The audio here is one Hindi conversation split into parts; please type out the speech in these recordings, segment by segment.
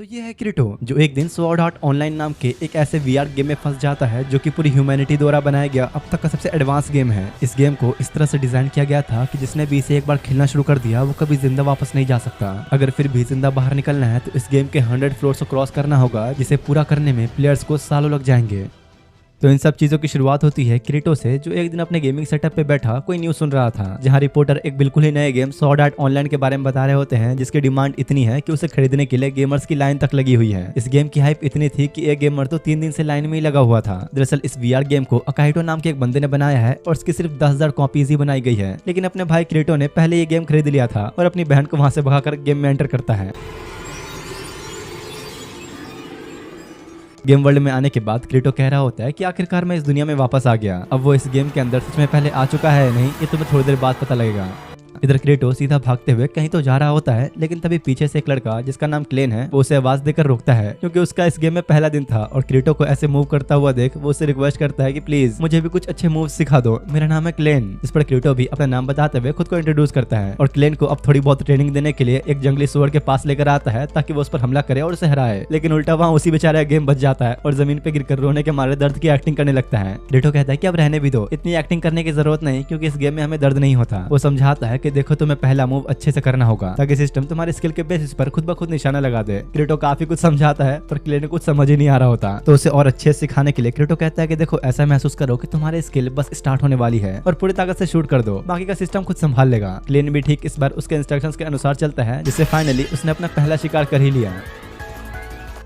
तो ये है क्रिटो, जो एक दिन स्वॉर्ड आर्ट ऑनलाइन नाम के एक ऐसे वीआर गेम में फंस जाता है जो कि पूरी ह्यूमैनिटी द्वारा बनाया गया अब तक का सबसे एडवांस गेम है। इस गेम को इस तरह से डिजाइन किया गया था कि जिसने भी इसे एक बार खेलना शुरू कर दिया वो कभी जिंदा वापस नहीं जा सकता। अगर फिर भी जिंदा बाहर निकलना है तो इस गेम के 100 फ्लोर्स को क्रॉस करना होगा, जिसे पूरा करने में प्लेयर्स को सालों लग जाएंगे। तो इन सब चीजों की शुरुआत होती है क्रिटो से, जो एक दिन अपने गेमिंग सेटअप पे बैठा कोई न्यूज सुन रहा था, जहां रिपोर्टर एक बिल्कुल ही नए गेम स्वॉर्ड आर्ट ऑनलाइन के बारे में बता रहे होते हैं, जिसकी डिमांड इतनी है कि उसे खरीदने के लिए गेमर्स की लाइन तक लगी हुई है। इस गेम की हाइप इतनी थी कि एक गेमर तो 3 दिन से लाइन में ही लगा हुआ था। दरअसल इस वीआर गेम को अकाइटो नाम के एक बंदे ने बनाया है और इसकी सिर्फ 10,000 कॉपीज ही बनाई गई है, लेकिन अपने भाई क्रिटो ने पहले ये गेम खरीद लिया था और अपनी बहन को वहां से भगाकर गेम में एंटर करता है। गेम वर्ल्ड में आने के बाद क्रिटो कह रहा होता है कि आखिरकार मैं इस दुनिया में वापस आ गया। अब वो इस गेम के अंदर सच में पहले आ चुका है या नहीं, ये तुम्हें थोड़ी देर बाद पता लगेगा। इधर क्रिटो सीधा भागते हुए कहीं तो जा रहा होता है, लेकिन तभी पीछे से एक लड़का जिसका नाम क्लेन है वो उसे आवाज देकर रोकता है, क्योंकि उसका इस गेम में पहला दिन था और क्रिटो को ऐसे मूव करता हुआ देख वो उसे रिक्वेस्ट करता है कि प्लीज मुझे भी कुछ अच्छे मूव सिखा दो, मेरा नाम है क्लेन। इस पर क्रिटो भी अपना नाम बताते हुए खुद को इंट्रोड्यूस करता है और क्लेन को अब थोड़ी बहुत ट्रेनिंग देने के लिए एक जंगली सुअर के पास लेकर आता है ताकि वो उस पर हमला करे और उसे हराए, लेकिन उल्टा वहाँ उसी बेचारे गेम बच जाता है और जमीन पे गिरकर रोने के मारे दर्द की एक्टिंग करने लगता है। क्रिटो कहता है कि अब रहने भी दो, इतनी एक्टिंग करने की जरूरत नहीं, क्योंकि इस गेम में हमें दर्द नहीं होता। वो समझाता है कि देखो तुम्हें पहला मूव अच्छे से करना होगा ताकि सिस्टम तुम्हारे स्किल के बेसिस पर खुद ब खुद निशाना लगा दे। क्रिटो काफी कुछ समझाता है पर क्लेन को कुछ समझ ही नहीं आ रहा होता, तो उसे और अच्छे से सिखाने के लिए क्रिटो कहता है कि देखो ऐसा महसूस करो कि तुम्हारे स्किल बस स्टार्ट होने वाली है और पूरी ताकत से शूट कर दो, बाकी का सिस्टम खुद संभाल लेगा। क्लेन भी ठीक इस बार उसके इंस्ट्रक्शंस के अनुसार चलता है, जिससे फाइनली उसने अपना पहला शिकार कर ही लिया।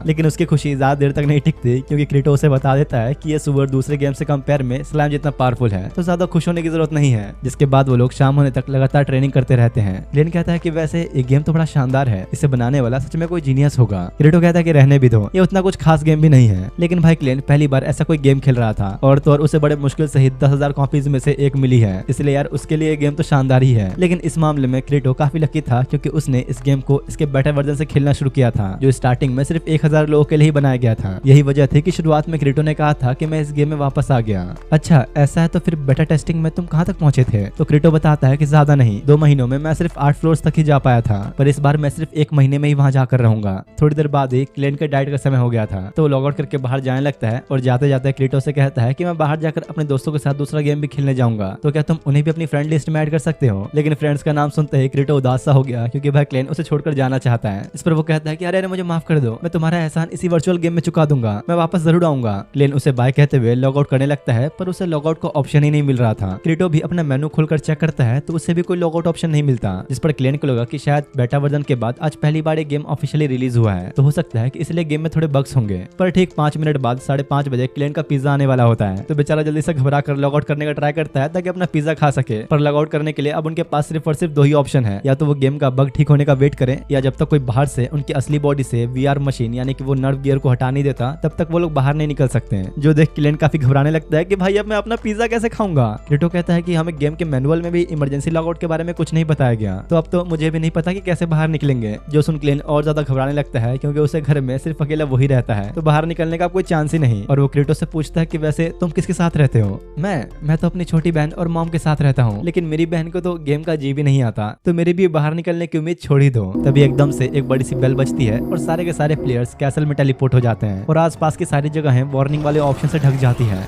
लेकिन उसकी खुशी ज्यादा देर तक नहीं टिकती, क्योंकि क्रिटो उसे बता देता है कि ये सुअर दूसरे गेम से कंपेयर में स्लाइम जितना पावरफुल है, तो ज्यादा खुश होने की जरूरत नहीं है। जिसके बाद वो लोग शाम होने तक लगातार ट्रेनिंग करते रहते हैं। क्लेन कहता है कि वैसे ये गेम तो बड़ा शानदार है, इसे बनाने वाला सच में कोई जीनियस होगा। क्रिटो कहता है कि रहने भी दो, ये उतना कुछ खास गेम भी नहीं है। लेकिन भाई क्लेन पहली बार ऐसा कोई गेम खेल रहा था और तो और उसे बड़े मुश्किल से ही 10,000 कॉपीज में से एक मिली है, इसलिए यार उसके लिए ये गेम तो शानदार ही है। लेकिन इस मामले में क्रिटो काफी लकी था, क्योंकि उसने इस गेम को इसके बेटर वर्जन से खेलना शुरू किया था, जो स्टार्टिंग में सिर्फ 1,000 लोगों के लिए ही बनाया गया था। यही वजह थी कि शुरुआत में क्रिटो ने कहा था कि मैं इस गेम में वापस आ गया। अच्छा ऐसा है, तो फिर बेटा टेस्टिंग में तुम कहां तक पहुंचे थे? तो क्रिटो बताता है कि ज्यादा नहीं, 2 महीनों में मैं सिर्फ 8 फ्लोर्स तक ही जा पाया था, पर इस बार मैं सिर्फ 1 महीने में ही वहां जाकर रहूंगा। थोड़ी देर बाद ही क्लेन के डाइट का समय हो गया था, तो वो लॉग आउट करके बाहर जाने लगता है और जाते जाते क्रिटो से कहता है कि मैं बाहर जाकर अपने दोस्तों के साथ दूसरा गेम भी खेलने जाऊंगा, तो क्या तुम उन्हें भी अपनी फ्रेंड लिस्ट में ऐड कर सकते हो? लेकिन फ्रेंड्स का नाम सुनते ही क्रिटो उदास सा हो गया, क्योंकि भाई क्लेन उसे छोड़कर जाना चाहता है। इस पर वो कहता है कि अरे मुझे माफ कर दो, मैं तुम्हारा एहसान इसी वर्चुअल गेम में चुका दूंगा, मैं वापस जरूर आऊंगा। क्लेन उसे बाय कहते हुए लॉग आउट करने लगता है, पर उसे लॉग आउट का ऑप्शन ही नहीं मिल रहा था। क्रिटो भी अपना मेनू खोलकर चेक करता है, तो उसे भी कोई लॉग आउट ऑप्शन नहीं मिलता, जिस पर क्लेन को लगा कि शायद बेटा वर्जन के बाद आज पहली बार ये गेम ऑफिशियली रिलीज हुआ है, तो हो सकता है कि इसलिए गेम में थोड़े बग्स होंगे। पर ठीक 5 मिनट बाद 5:30 बजे क्लेन का पिज्जा आने वाला होता है, तो बेचारा जल्दी से घबरा कर लॉग आउट करने का ट्राई करता है ताकि अपना पिज्जा खा सके। पर लॉग आउट करने के लिए अब उनके पास सिर्फ और सिर्फ 2 ही ऑप्शन है, या तो वो गेम का बग ठीक होने का वेट करें, या जब तक कोई बाहर से उनकी असली बॉडी से वीआर मशीन यानी कि वो नर्व गियर को हटा नहीं देता, तब तक वो लोग बाहर नहीं निकल सकते हैं। जो देख क्लेन काफी घबराने लगता है कि भाई अब मैं अपना पिज्जा कैसे खाऊंगा। क्रिटो कहता है कि हमें गेम के मैनुअल में भी इमरजेंसी लॉगआउट के बारे में कुछ नहीं बताया गया, तो अब तो मुझे भी नहीं पता कि कैसे बाहर निकलेंगे। जो सुन क्लेन और ज्यादा घबराने लगता है, क्योंकि उसे घर में सिर्फ अकेला वही रहता है, तो बाहर निकलने का कोई चांस ही नहीं। और वो क्रिटो से पूछता है कि वैसे तुम किसके साथ रहते हो? मैं तो अपनी छोटी बहन और मॉम के साथ रहता हूँ, लेकिन मेरी बहन को तो गेम का जी भी नहीं आता, तो मेरी भी बाहर निकलने की उम्मीद छोड़ ही दो। तभी एकदम से एक बड़ी सी बेल बजती है और सारे के सारे प्लेयर्स कैसल में टेलीपोर्ट हो जाते हैं और आसपास की सारी जगह वार्निंग वाले ऑप्शन से ढक जाती है।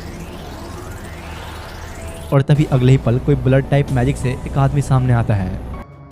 और तभी अगले ही पल कोई ब्लड टाइप मैजिक से एक आदमी सामने आता है।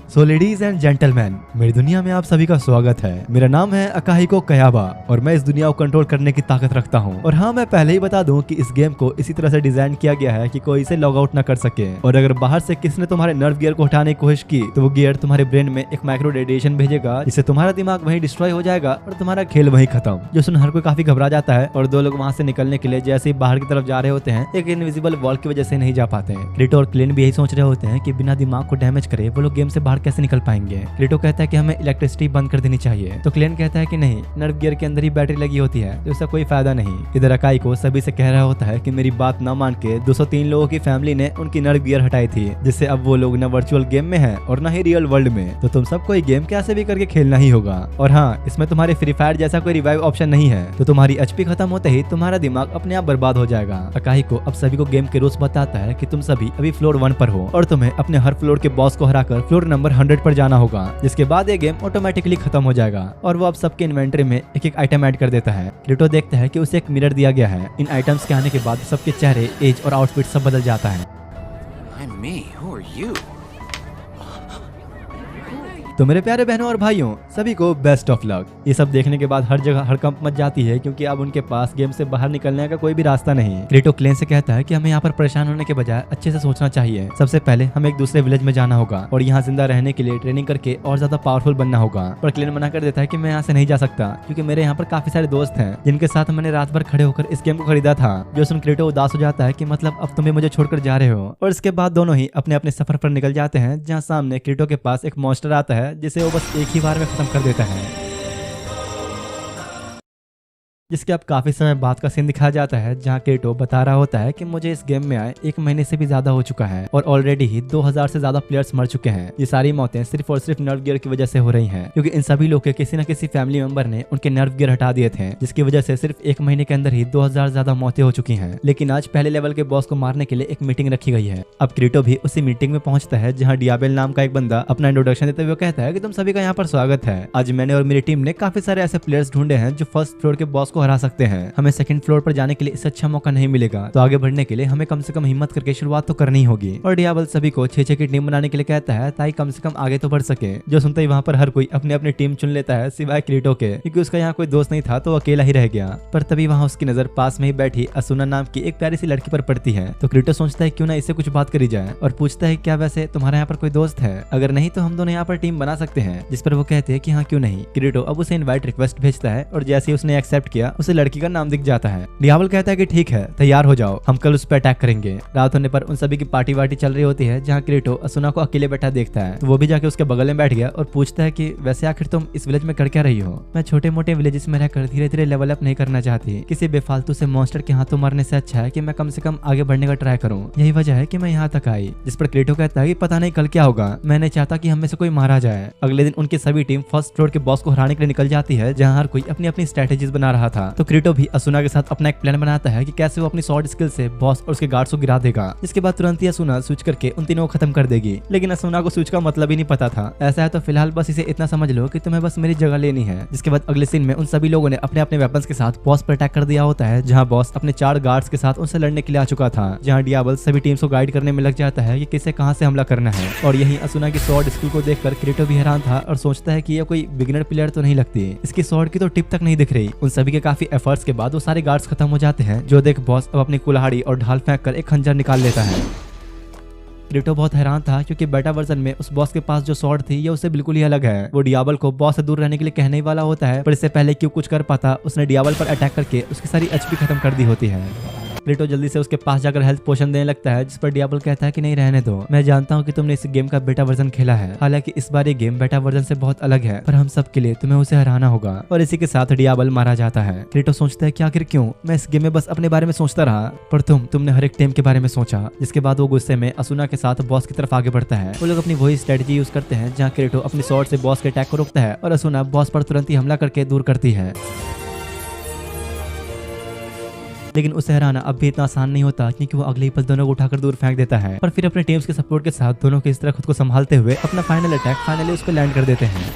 सो लेडीज एंड जेंटलमैन, मेरी दुनिया में आप सभी का स्वागत है। मेरा नाम है अकाहिको कयाबा और मैं इस दुनिया को कंट्रोल करने की ताकत रखता हूँ। और हाँ, मैं पहले ही बता दूं कि इस गेम को इसी तरह से डिजाइन किया गया है कि कोई इसे लॉग आउट न कर सके, और अगर बाहर से किसने तुम्हारे नर्व गियर को हटाने की कोशिश की तो वो गियर तुम्हारे ब्रेन में एक माइक्रो रेडिएशन भेजेगा, जिससे तुम्हारा दिमाग वहीं डिस्ट्रॉय हो जाएगा और तुम्हारा खेल वहीं खत्म। जो सुन हर कोई काफी घबरा जाता है और 2 लोग वहाँ से निकलने के लिए जैसे ही बाहर की तरफ जा रहे होते हैं, एक इनविजिबल वॉल की वजह से नहीं जा पाते। क्रिटो और क्लेन भी यही सोच रहे होते हैं कि बिना दिमाग को डैमेज करे वो लोग गेम से बाहर कैसे निकल पाएंगे। क्रिटो कहता है कि हमें इलेक्ट्रिसिटी बंद कर देनी चाहिए, तो क्लेन कहता है कि नहीं, नर्व गियर के अंदर ही बैटरी लगी होती है, तो इसका कोई फायदा नहीं। इधर अकाई को सभी से कह रहा होता है कि मेरी बात न मान के 203 लोगों की फैमिली ने उनकी नर्व गियर हटाई थी, जिससे अब वो लोग न वर्चुअल गेम में है और न ही रियल वर्ल्ड में, तो तुम सबको ये गेम कैसे भी करके खेलना ही होगा। और हाँ, इसमें तुम्हारे फ्री फायर जैसा कोई रिवाइव ऑप्शन नहीं है, तो तुम्हारी एचपी खत्म होते ही तुम्हारा दिमाग अपने आप बर्बाद हो जाएगा। अकाई को अब सभी को गेम के रूल्स बताता है कि तुम सभी अभी फ्लोर 1 पर हो और तुम्हें अपने हर फ्लोर के बॉस को हराकर फ्लोर नंबर नंबर 100 पर जाना होगा, जिसके बाद ये गेम ऑटोमेटिकली खत्म हो जाएगा और वो अब सबके इन्वेंटरी में एक एक आइटम ऐड कर देता है। क्रिटो देखता है कि उसे एक मिरर दिया गया है। इन आइटम्स के आने के बाद सबके चेहरे, एज और आउटफिट सब बदल जाता है। तो मेरे प्यारे बहनों और भाइयों, सभी को बेस्ट ऑफ लक। ये सब देखने के बाद हर जगह हड़कंप मच जाती है, क्योंकि अब उनके पास गेम से बाहर निकलने का कोई भी रास्ता नहीं। क्रेटो क्लेन से कहता है कि हमें यहाँ पर परेशान होने के बजाय अच्छे से सोचना चाहिए। सबसे पहले हमें एक दूसरे विलेज में जाना होगा और यहाँ जिंदा रहने के लिए ट्रेनिंग करके और ज्यादा पावरफुल बनना होगा। पर क्लेन मना कर देता है कि मैं यहाँ से नहीं जा सकता, क्योंकि मेरे यहाँ पर काफी सारे दोस्त हैं जिनके साथ मैंने रात भर खड़े होकर इस गेम को खरीदा था। जो सुन क्रेटो उदास हो जाता है कि मतलब अब तुम्हें मुझे छोड़कर जा रहे हो। और इसके बाद दोनों ही अपने अपने सफर पर निकल जाते हैं, जहाँ सामने क्रेटो के पास एक मॉन्स्टर आता है जिसे वो बस एक ही बार में खत्म कर देता है। जिसके अब काफी समय बाद का सीन दिखाया जाता है, जहाँ क्रेटो बता रहा होता है कि मुझे इस गेम में आए 1 महीने से भी ज्यादा हो चुका है और ऑलरेडी ही 2000 से ज्यादा प्लेयर्स मर चुके हैं। ये सारी मौतें सिर्फ और सिर्फ नर्व गियर की वजह से हो रही हैं, क्योंकि इन सभी लोग के किसी न किसी फैमिली मेंबर ने उनके नर्व गियर हटा दिए थे, जिसकी वजह से सिर्फ 1 महीने के अंदर ही 2000 ज्यादा मौतें हो चुकी हैं। लेकिन आज पहले लेवल के बॉस को मारने के लिए एक मीटिंग रखी गई है। अब क्रेटो भी उसी मीटिंग में पहुंचता है, जहाँ डियाबेल नाम का एक बंदा अपना इंट्रोडक्शन देते हुए कहता है कि तुम सभी का यहाँ पर स्वागत है। आज मैंने और मेरी टीम ने काफी सारे ऐसे प्लेयर्स ढूंढे हैं जो फर्स्ट फ्लोर के बॉस को हरा सकते हैं। हमें सेकंड फ्लोर पर जाने के लिए इससे अच्छा मौका नहीं मिलेगा, तो आगे बढ़ने के लिए हमें कम से कम हिम्मत करके शुरुआत तो करनी होगी। और डियाबल सभी को 6-6 की टीम बनाने के लिए कहता है, ताकि कम से कम आगे तो बढ़ सके। जो सुनते ही वहाँ पर हर कोई अपनी अपनी टीम चुन लेता है, सिवाय क्रेटो के, क्योंकि उसका यहाँ कोई दोस्त नहीं था तो अकेला ही रह गया। पर तभी वहाँ उसकी नजर पास में ही बैठी असुना नाम की एक प्यारी सी लड़की पर पड़ती है। तो क्रेटो सोचता है क्यों ना इससे कुछ बात करी जाए और पूछता है क्या वैसे तुम्हारा यहाँ पर कोई दोस्त है? अगर नहीं तो हम दोनों यहाँ पर टीम बना सकते हैं। जिस पर वो कहते हैं कि हाँ क्यों नहीं। क्रेटो अब उसे इनवाइट रिक्वेस्ट भेजता है और जैसे ही उसने एक्सेप्ट किया, उसे लड़की का नाम दिख जाता है। डियाबल कहता है कि ठीक है, तैयार हो जाओ, हम कल उस पर अटैक करेंगे। रात होने पर उन सभी की पार्टी वार्टी चल रही होती है, जहाँ क्रेटो असुना को अकेले बैठा देखता है, तो वो भी जाके उसके बगल में बैठ गया और पूछता है कि वैसे आखिर तुम इस विलेज में कर क्या रही हो? मैं छोटे मोटे विलेजेस में रहकर धीरे धीरे लेवल अप नहीं करना चाहती। किसी बेफालतू से मॉन्स्टर के हाथों मरने से अच्छा है कि मैं कम से कम आगे बढ़ने का ट्राई करूँ। यही वजह है कि मैं यहाँ तक आई। जिस पर क्रेटो कहता है कि पता नहीं कल क्या होगा, मैं नहीं चाहता कि हम में से कोई मारा जाए। अगले दिन उनकी सभी टीम फर्स्ट फ्लोर के बॉस को हराने के लिए निकल जाती है, जहाँ हर कोई अपनी अपनी स्ट्रेटेजीज बना रहा था। तो क्रेटो भी असुना के साथ अपना एक प्लान बनाता है कि कैसे वो अपनी शॉर्ट स्किल से बॉस और उसके गार्ड्स को गिरा देगा। इसके बाद तुरंत ही असुना स्विच करके उन तीनों को खत्म कर देगी। लेकिन असुना को स्विच का मतलब ही नहीं पता था। ऐसा है तो फिलहाल बस इसे इतना समझ लो कि तुम्हें बस मेरी जगह लेनी है। जिसके बाद अगले सीन में उन सभी लोगों ने अपने अपने वेपन्स के साथ बॉस पर अटैक कर दिया होता है, जहाँ बॉस अपने 4 गार्ड्स के साथ उनसे लड़ने के लिए आ चुका था। जहाँ डियाबल सभी टीम्स को गाइड करने में लग जाता है कि किसे कहाँ से हमला करना है। और यही असुना की स्वॉर्ड स्किल को देखकर क्रेटो भी हैरान था और सोचता है कि ये कोई बिगिनर प्लेयर तो नहीं लगती। इसकी स्वॉर्ड की तो टिप तक नहीं दिख रही। उन सभी के काफी एफर्ट्स के बाद वो सारे गार्ड्स खत्म हो जाते हैं, जो देख बॉस अब अपनी कुल्हाड़ी और ढाल फेंक कर एक खंजर निकाल लेता है। क्रेटो बहुत हैरान था, क्योंकि बेटा वर्जन में उस बॉस के पास जो स्वॉर्ड थी ये उससे बिल्कुल ही अलग है। वो डियाबल को बॉस से दूर रहने के लिए कहने ही वाला होता है, पर इससे पहले क्यों कुछ कर पाता, उसने डियाबल पर अटैक करके उसकी सारी एचपी खत्म कर दी होती है। क्रेटो जल्दी से उसके पास जाकर हेल्थ पोशन देने लगता है, जिस पर डियाबल कहता है कि नहीं रहने दो, मैं जानता हूँ कि तुमने इस गेम का बेटा वर्जन खेला है। हालांकि इस बार ये गेम बेटा वर्जन से बहुत अलग है, पर हम सब के लिए तुम्हें उसे हराना होगा। और इसी के साथ डियाबल मारा जाता है। क्रेटो सोचता है कि आखिर क्यों मैं इस गेम में बस अपने बारे में सोचता रहा, पर तुमने हर एक टीम के बारे में सोचा। जिसके बाद वो गुस्से में असुना के साथ बॉस की तरफ आगे बढ़ता है। वो लोग अपनी वही स्ट्रेटजी यूज करते हैं, जहाँ क्रेटो अपनी स्वॉर्ड से बॉस के अटैक को रोकता है और असुना बॉस पर तुरंत ही हमला करके दूर करती है। लेकिन उसे हराना अब भी इतना आसान नहीं होता, क्योंकि वो अगले ही पल दोनों को उठाकर दूर फेंक देता है। और फिर अपने टीम्स के सपोर्ट के साथ दोनों के इस तरह खुद को संभालते हुए अपना फाइनल अटैक फाइनली उस पर लैंड कर देते हैं।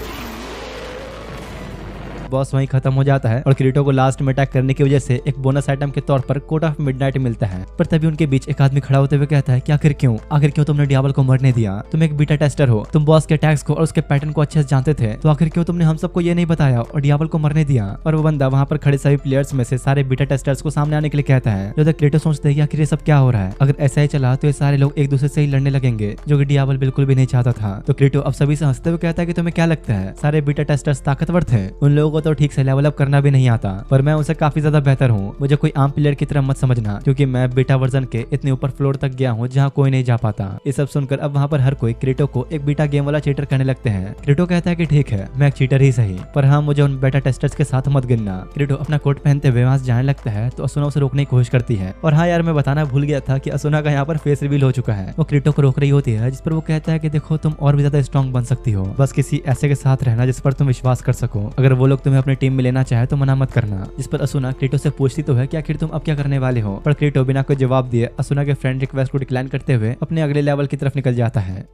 बॉस वहीं खत्म हो जाता है और क्रेटो को लास्ट में अटैक करने की वजह से एक बोनस आइटम के तौर पर कोड ऑफ मिडनाइट मिलता है। पर तभी उनके बीच एक आदमी खड़ा होते हुए कहता है कि आखिर क्यों तुमने डियाबल को मरने दिया? तुम एक बीटा टेस्टर हो, तुम बॉस के अटैक्स को और उसके पैटर्न को अच्छे से जानते थे, तो आखिर क्यों तुमने हम सबको ये नहीं बताया और डियाबल को मरने दिया? और वो बंदा वहाँ पर खड़े सभी प्लेयर्स में से सारे बीटा टेस्टर्स को सामने आने के लिए कहता है। जो क्रेटो सोचते हैं कि आखिर ये सब क्या हो रहा है, अगर ऐसा ही चला तो ये सारे लोग एक दूसरे से ही लड़ने लगेंगे, जो कि डियाबल बिल्कुल भी नहीं चाहता था। तो क्रेटो अब सभी से हंसते हुए कहता है कि तुम्हें क्या लगता है सारे बीटा टेस्टर्स ताकतवर थे? उन लोगों को तो ठीक से लेवल अप करना भी नहीं आता, पर मैं उनसे काफी ज्यादा बेहतर हूँ। मुझे कोई आम प्लेयर की तरह मत समझना, क्योंकि मैं बीटा वर्जन के इतने ऊपर फ्लोर तक गया हूँ जहाँ कोई नहीं जा पाता। ये सब सुनकर अब वहाँ पर हर कोई क्रेटो को एक बीटा गेम वाला चीटर कहने लगते हैं। क्रेटो कहता है कि ठीक है, मैं एक चीटर ही सही, पर हाँ मुझे उन बेटा टेस्टर्स के साथ मत गिनना। क्रेटो अपना कोट पहनते हुए वहाँ से जाने लगता है, तो असुना उसे रोकने की कोशिश करती है। और हाँ यार, मैं बताना भूल गया था कि असुना का यहाँ पर फेस रिवील हो चुका है। वो क्रेटो को रोक रही होती है, जिस पर वो कहता है कि देखो तुम और भी ज्यादा स्ट्रॉन्ग बन सकती हो, बस किसी ऐसे के साथ रहना जिस पर तुम विश्वास कर सको। अगर वो लोग तुम्हें अपनी टीम में लेना चाहे तो मना मत करना। जिस पर असुना क्रेटो से पूछती तो है कि आखिर तुम अब क्या करने वाले हो, पर क्रेटो बिना कोई जवाब दिए असुना के फ्रेंड रिक्वेस्ट को डिक्लाइन करते हुए अपने अगले लेवल की तरफ निकल जाता है।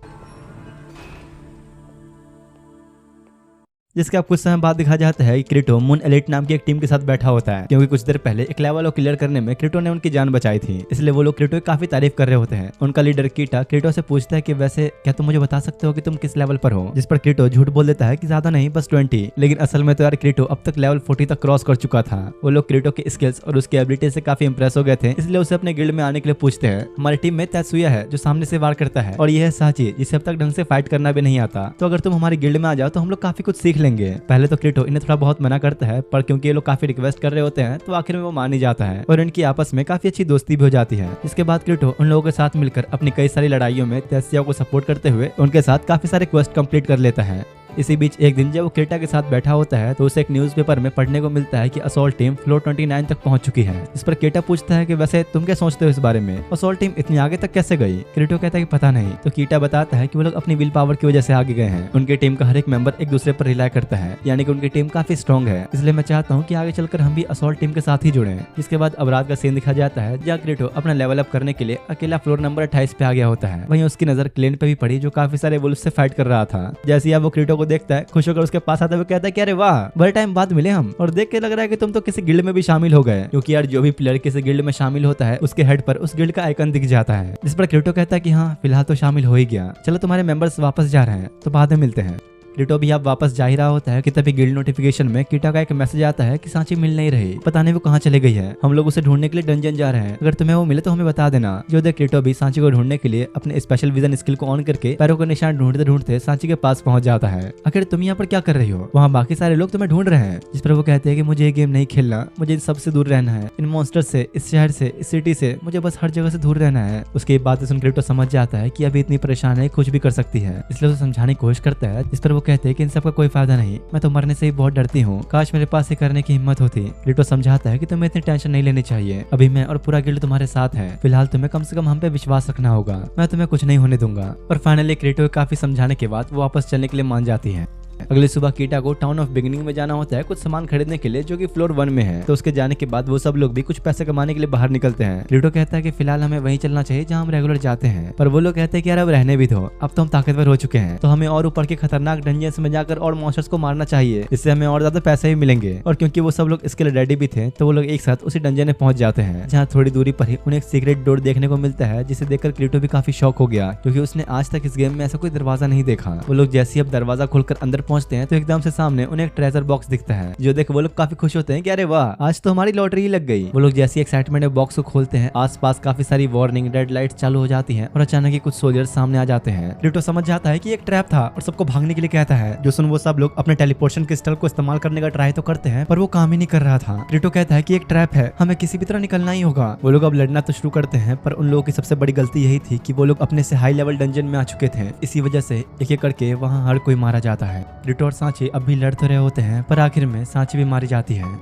जिसके अब कुछ समय बाद दिखा जाता है कि क्रिटो मून एलिट नाम की एक टीम के साथ बैठा होता है, क्योंकि कुछ देर पहले एक लेवल को क्लियर करने में क्रिटो ने उनकी जान बचाई थी। इसलिए वो लोग क्रिटो की काफी तारीफ कर रहे होते हैं। उनका लीडर कीटा क्रिटो से पूछता है कि वैसे क्या तुम मुझे बता सकते हो कि तुम किस लेवल पर हो, जिस पर क्रिटो झूठ बोल देता है कि ज्यादा नहीं, बस 20। लेकिन असल में तो यार क्रिटो अब तक लेवल 40 तक क्रॉस कर चुका था। वो लोग क्रिटो के स्किल्स और उसकी एबिलिटी से काफी इंप्रेस हो गए थे, इसलिए उसे अपने गिल्ड में आने के लिए पूछते हैं। हमारी टीम में तेत्सुया है जो सामने से वार करता है, और यह है साची जिसे अब तक ढंग से फाइट करना भी नहीं आता। तो अगर तुम हमारी गिल्ड में आ जाओ तो हम लोग काफी कुछ सीख लेंगे। पहले तो क्रिटो इन्हें थोड़ा बहुत मना करता है, पर क्योंकि ये लोग काफी रिक्वेस्ट कर रहे होते हैं तो आखिर में वो मान ही जाता है और इनकी आपस में काफी अच्छी दोस्ती भी हो जाती है। इसके बाद क्रिटो उन लोगों के साथ मिलकर अपनी कई सारी लड़ाइयों में तेत्सुया को सपोर्ट करते हुए उनके साथ काफी सारे क्वेस्ट कंप्लीट कर लेता है। इसी बीच एक दिन जब वो क्रेटा के साथ बैठा होता है तो उसे एक न्यूज़पेपर में पढ़ने को मिलता है कि असॉल्ट टीम फ्लोर 29 तक पहुंच चुकी है। इस पर कीटा पूछता है कि वैसे तुम क्या सोचते हो इस बारे में, असॉल्ट टीम इतनी आगे तक कैसे गई। क्रिटो कहता है कि पता नहीं। तो कीटा बताता है कि वो लोग अपनी विल पावर की वजह से आगे गए हैं। उनकी टीम का हर एक मेंबर एक दूसरे पर रिलाई करता है, यानी कि उनकी टीम काफी स्ट्रॉन्ग है। इसलिए मैं चाहता हूँ कि आगे चलकर हम भी असॉल्ट टीम के साथ ही जुड़े। इसके बाद अब रात का सीन दिखा जाता है जहाँ क्रिटो अपना लेवल अप करने के लिए अकेला फ्लोर नंबर 28 पे आ गया होता है। वहीं उसकी नजर क्लेन पे भी पड़ी जो काफी सारे वुल्फ से फाइट कर रहा था। जैसे ही वो क्रिटो को देखता है खुश होकर उसके पास आता है, कहता है कि अरे वाह बड़े टाइम बाद मिले हम, और देख के लग रहा है कि तुम तो किसी गिल्ड में भी शामिल हो गए। क्योंकि यार जो भी प्लेयर किसी गिल्ड में शामिल होता है उसके हेड पर उस गिल्ड का आइकन दिख जाता है। जिस पर क्रिटो कहता है कि हाँ फिलहाल तो शामिल हो ही गया, चलो तुम्हारे मेंबर्स वापस जा रहे हैं तो बाद में मिलते हैं। क्रिटो भी अब वापस जा ही रहा होता है कि तभी गिल्ड नोटिफिकेशन में कीटा का एक मैसेज आता है कि सांची मिल नहीं रही, पता नहीं वो कहाँ चले गई है, हम लोग उसे ढूंढने के लिए डंजन जा रहे हैं, अगर तुम्हें वो मिले तो हमें बता देना। जो देख क्रिटो भी सांची को ढूंढने के लिए अपने स्पेशल विजन स्किल को ऑन करके पैरों का निशान ढूंढते ढूंढते सांची के पास पहुंच जाता है। आखिर तुम यहाँ पर क्या कर रही हो, वहाँ बाकी सारे लोग तुम्हें ढूंढ रहे हैं। जिस पर वो कहते हैं कि मुझे ये गेम नहीं खेलना, मुझे इन सबसे दूर रहना है, इन मॉन्स्टर से, इस शहर से, इस सिटी से, मुझे बस हर जगह से दूर रहना है। उसकी बात सुन क्रिटो समझ जाता है कि अभी इतनी परेशान है कुछ भी कर सकती है, इसलिए उसे समझाने की कोशिश करता है। जिस पर वो कहते हैं कि इन सबका कोई फायदा नहीं, मैं तो मरने से ही बहुत डरती हूँ, काश मेरे पास ये करने की हिम्मत होती। क्रिटो समझाता है कि तुम्हें इतनी टेंशन नहीं लेनी चाहिए, अभी मैं और पूरा गिल्ड तुम्हारे साथ है, फिलहाल तुम्हें कम से कम हम पे विश्वास रखना होगा, मैं तुम्हें कुछ नहीं होने दूंगा। और फाइनली क्रिटो काफी समझाने के बाद वो वापस चलने के लिए मान जाती है। अगली सुबह कीटा को टाउन ऑफ बिगिनिंग में जाना होता है कुछ सामान खरीदने के लिए जो कि फ्लोर 1 में है। तो उसके जाने के बाद वो सब लोग भी कुछ पैसे कमाने के लिए बाहर निकलते हैं। क्रिटो कहता है कि फिलहाल हमें वहीं चलना चाहिए जहां हम रेगुलर जाते हैं, पर वो लोग कहते हैं कि यार अब रहने भी दो, अब तो हम ताकतवर हो चुके हैं, तो हमें और ऊपर के खतरनाक डंजन्स में जाकर और मॉन्स्टर्स को मारना चाहिए, इससे हमें और ज्यादा पैसे भी मिलेंगे। और क्योंकि वो सब लोग इसके लिए रेडी भी थे तो वो लोग एक साथ उसी डंजन में पहुंच जाते हैं, जहाँ थोड़ी दूरी पर ही उन्हें एक सीक्रेट डोर देखने को मिलता है, जिसे देखकर क्रिटो भी काफी शॉक हो गया, क्योंकि उसने आज तक इस गेम में ऐसा कोई दरवाजा नहीं देखा। वो लोग जैसे ही अब दरवाजा खोलकर अंदर पहुंचते हैं तो एकदम से सामने उन्हें एक ट्रेजर बॉक्स दिखता है, जो देख वो लोग काफी खुश होते हैं कि अरे वाह आज तो हमारी लॉटरी ही लग गई। वो लोग जैसी एक्साइटमेंट में बॉक्स को खोलते हैं आसपास काफी सारी वार्निंग रेड लाइट्स चालू हो जाती हैं और अचानक ही कुछ सोल्जर्स सामने आ जाते हैं। क्रिटो समझ जाता है कि एक ट्रैप था और सबको भागने के लिए कहता है, जो सुन वो सब लोग अपने टेलीपोर्टेशन क्रिस्टल को इस्तेमाल करने का ट्राई तो करते हैं पर वो काम ही नहीं कर रहा था। क्रिटो कहता है कि एक ट्रैप है, हमें किसी भी तरह निकलना ही होगा। वो लोग अब लड़ना तो शुरू करते हैं, पर उन लोगों की सबसे बड़ी गलती यही थी कि वो लोग अपने से हाई लेवल डंजन में आ चुके थे, इसी वजह से एक एक करके वहाँ हर कोई मारा जाता है। क्रिटो और सांची अब भी लड़ तो रहे होते हैं, पर आखिर में सांची भी मारी जाती है।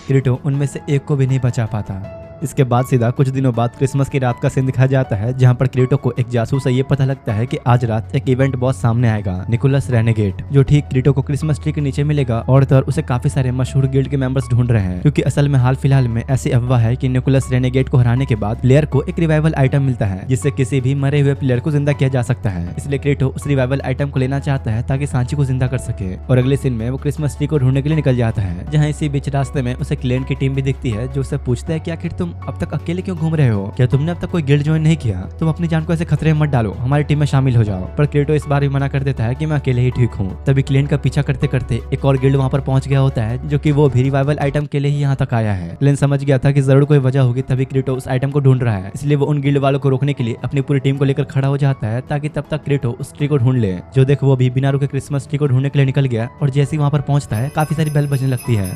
क्रिटो उनमें से एक को भी नहीं बचा पाता। इसके बाद सीधा कुछ दिनों बाद क्रिसमस की रात का सीन दिखाया जाता है, जहां पर क्रिटो को एक जासूस से ये पता लगता है कि आज रात एक इवेंट बॉस सामने आएगा, निकोलस रेनेगेट, जो ठीक क्रिटो को क्रिसमस ट्री के नीचे मिलेगा और तो और उसे काफी सारे मशहूर गिल्ड के मेंबर्स ढूंढ रहे हैं। क्योंकि असल में हाल फिलहाल में ऐसी अफवाह है कि निकोलस रेनेगेट को हराने के बाद प्लेयर को एक रिवाइवल आइटम मिलता है, जिससे किसी भी मरे हुए प्लेयर को जिंदा किया जा सकता है। इसलिए क्रिटो उस रिवाइवल आइटम को लेना चाहता है ताकि सांची को जिंदा कर सके। और अगले सीन में वो क्रिसमस ट्री को ढूंढने के लिए निकल जाता है, जहाँ इसी बीच रास्ते में उसे क्लेन की टीम भी दिखती है, जो उससे पूछता है कि आखिर तुम अब तक अकेले क्यों घूम रहे हो, क्या तुमने अब तक कोई गिल्ड ज्वाइन नहीं किया, तुम अपनी जान को ऐसे खतरे में मत डालो, हमारी टीम में शामिल हो जाओ। पर क्रिटो इस बार भी मना कर देता है कि मैं अकेले ही ठीक हूँ। तभी क्लेन का पीछा करते करते एक और गिल्ड वहाँ पर पहुंच गया होता है, जो कि वो भी रिवाइवल आइटम के लिए ही यहाँ तक आया है। क्लेन समझ गया था कि जरूर कोई वजह होगी, तभी क्रिटो उस आइटम को ढूंढ रहा है, इसलिए वो उन गिल्ड वालों को रोकने के लिए अपनी पूरी टीम को लेकर खड़ा हो जाता है, ताकि तब तक क्रिटो उस ट्री को ढूंढ ले। जो देख वो भी बिना रुके क्रिसमस ट्री को ढूंढने के लिए निकल गया, और जैसे ही वहाँ पर पहुंचता है काफी सारी बेल बजने लगती है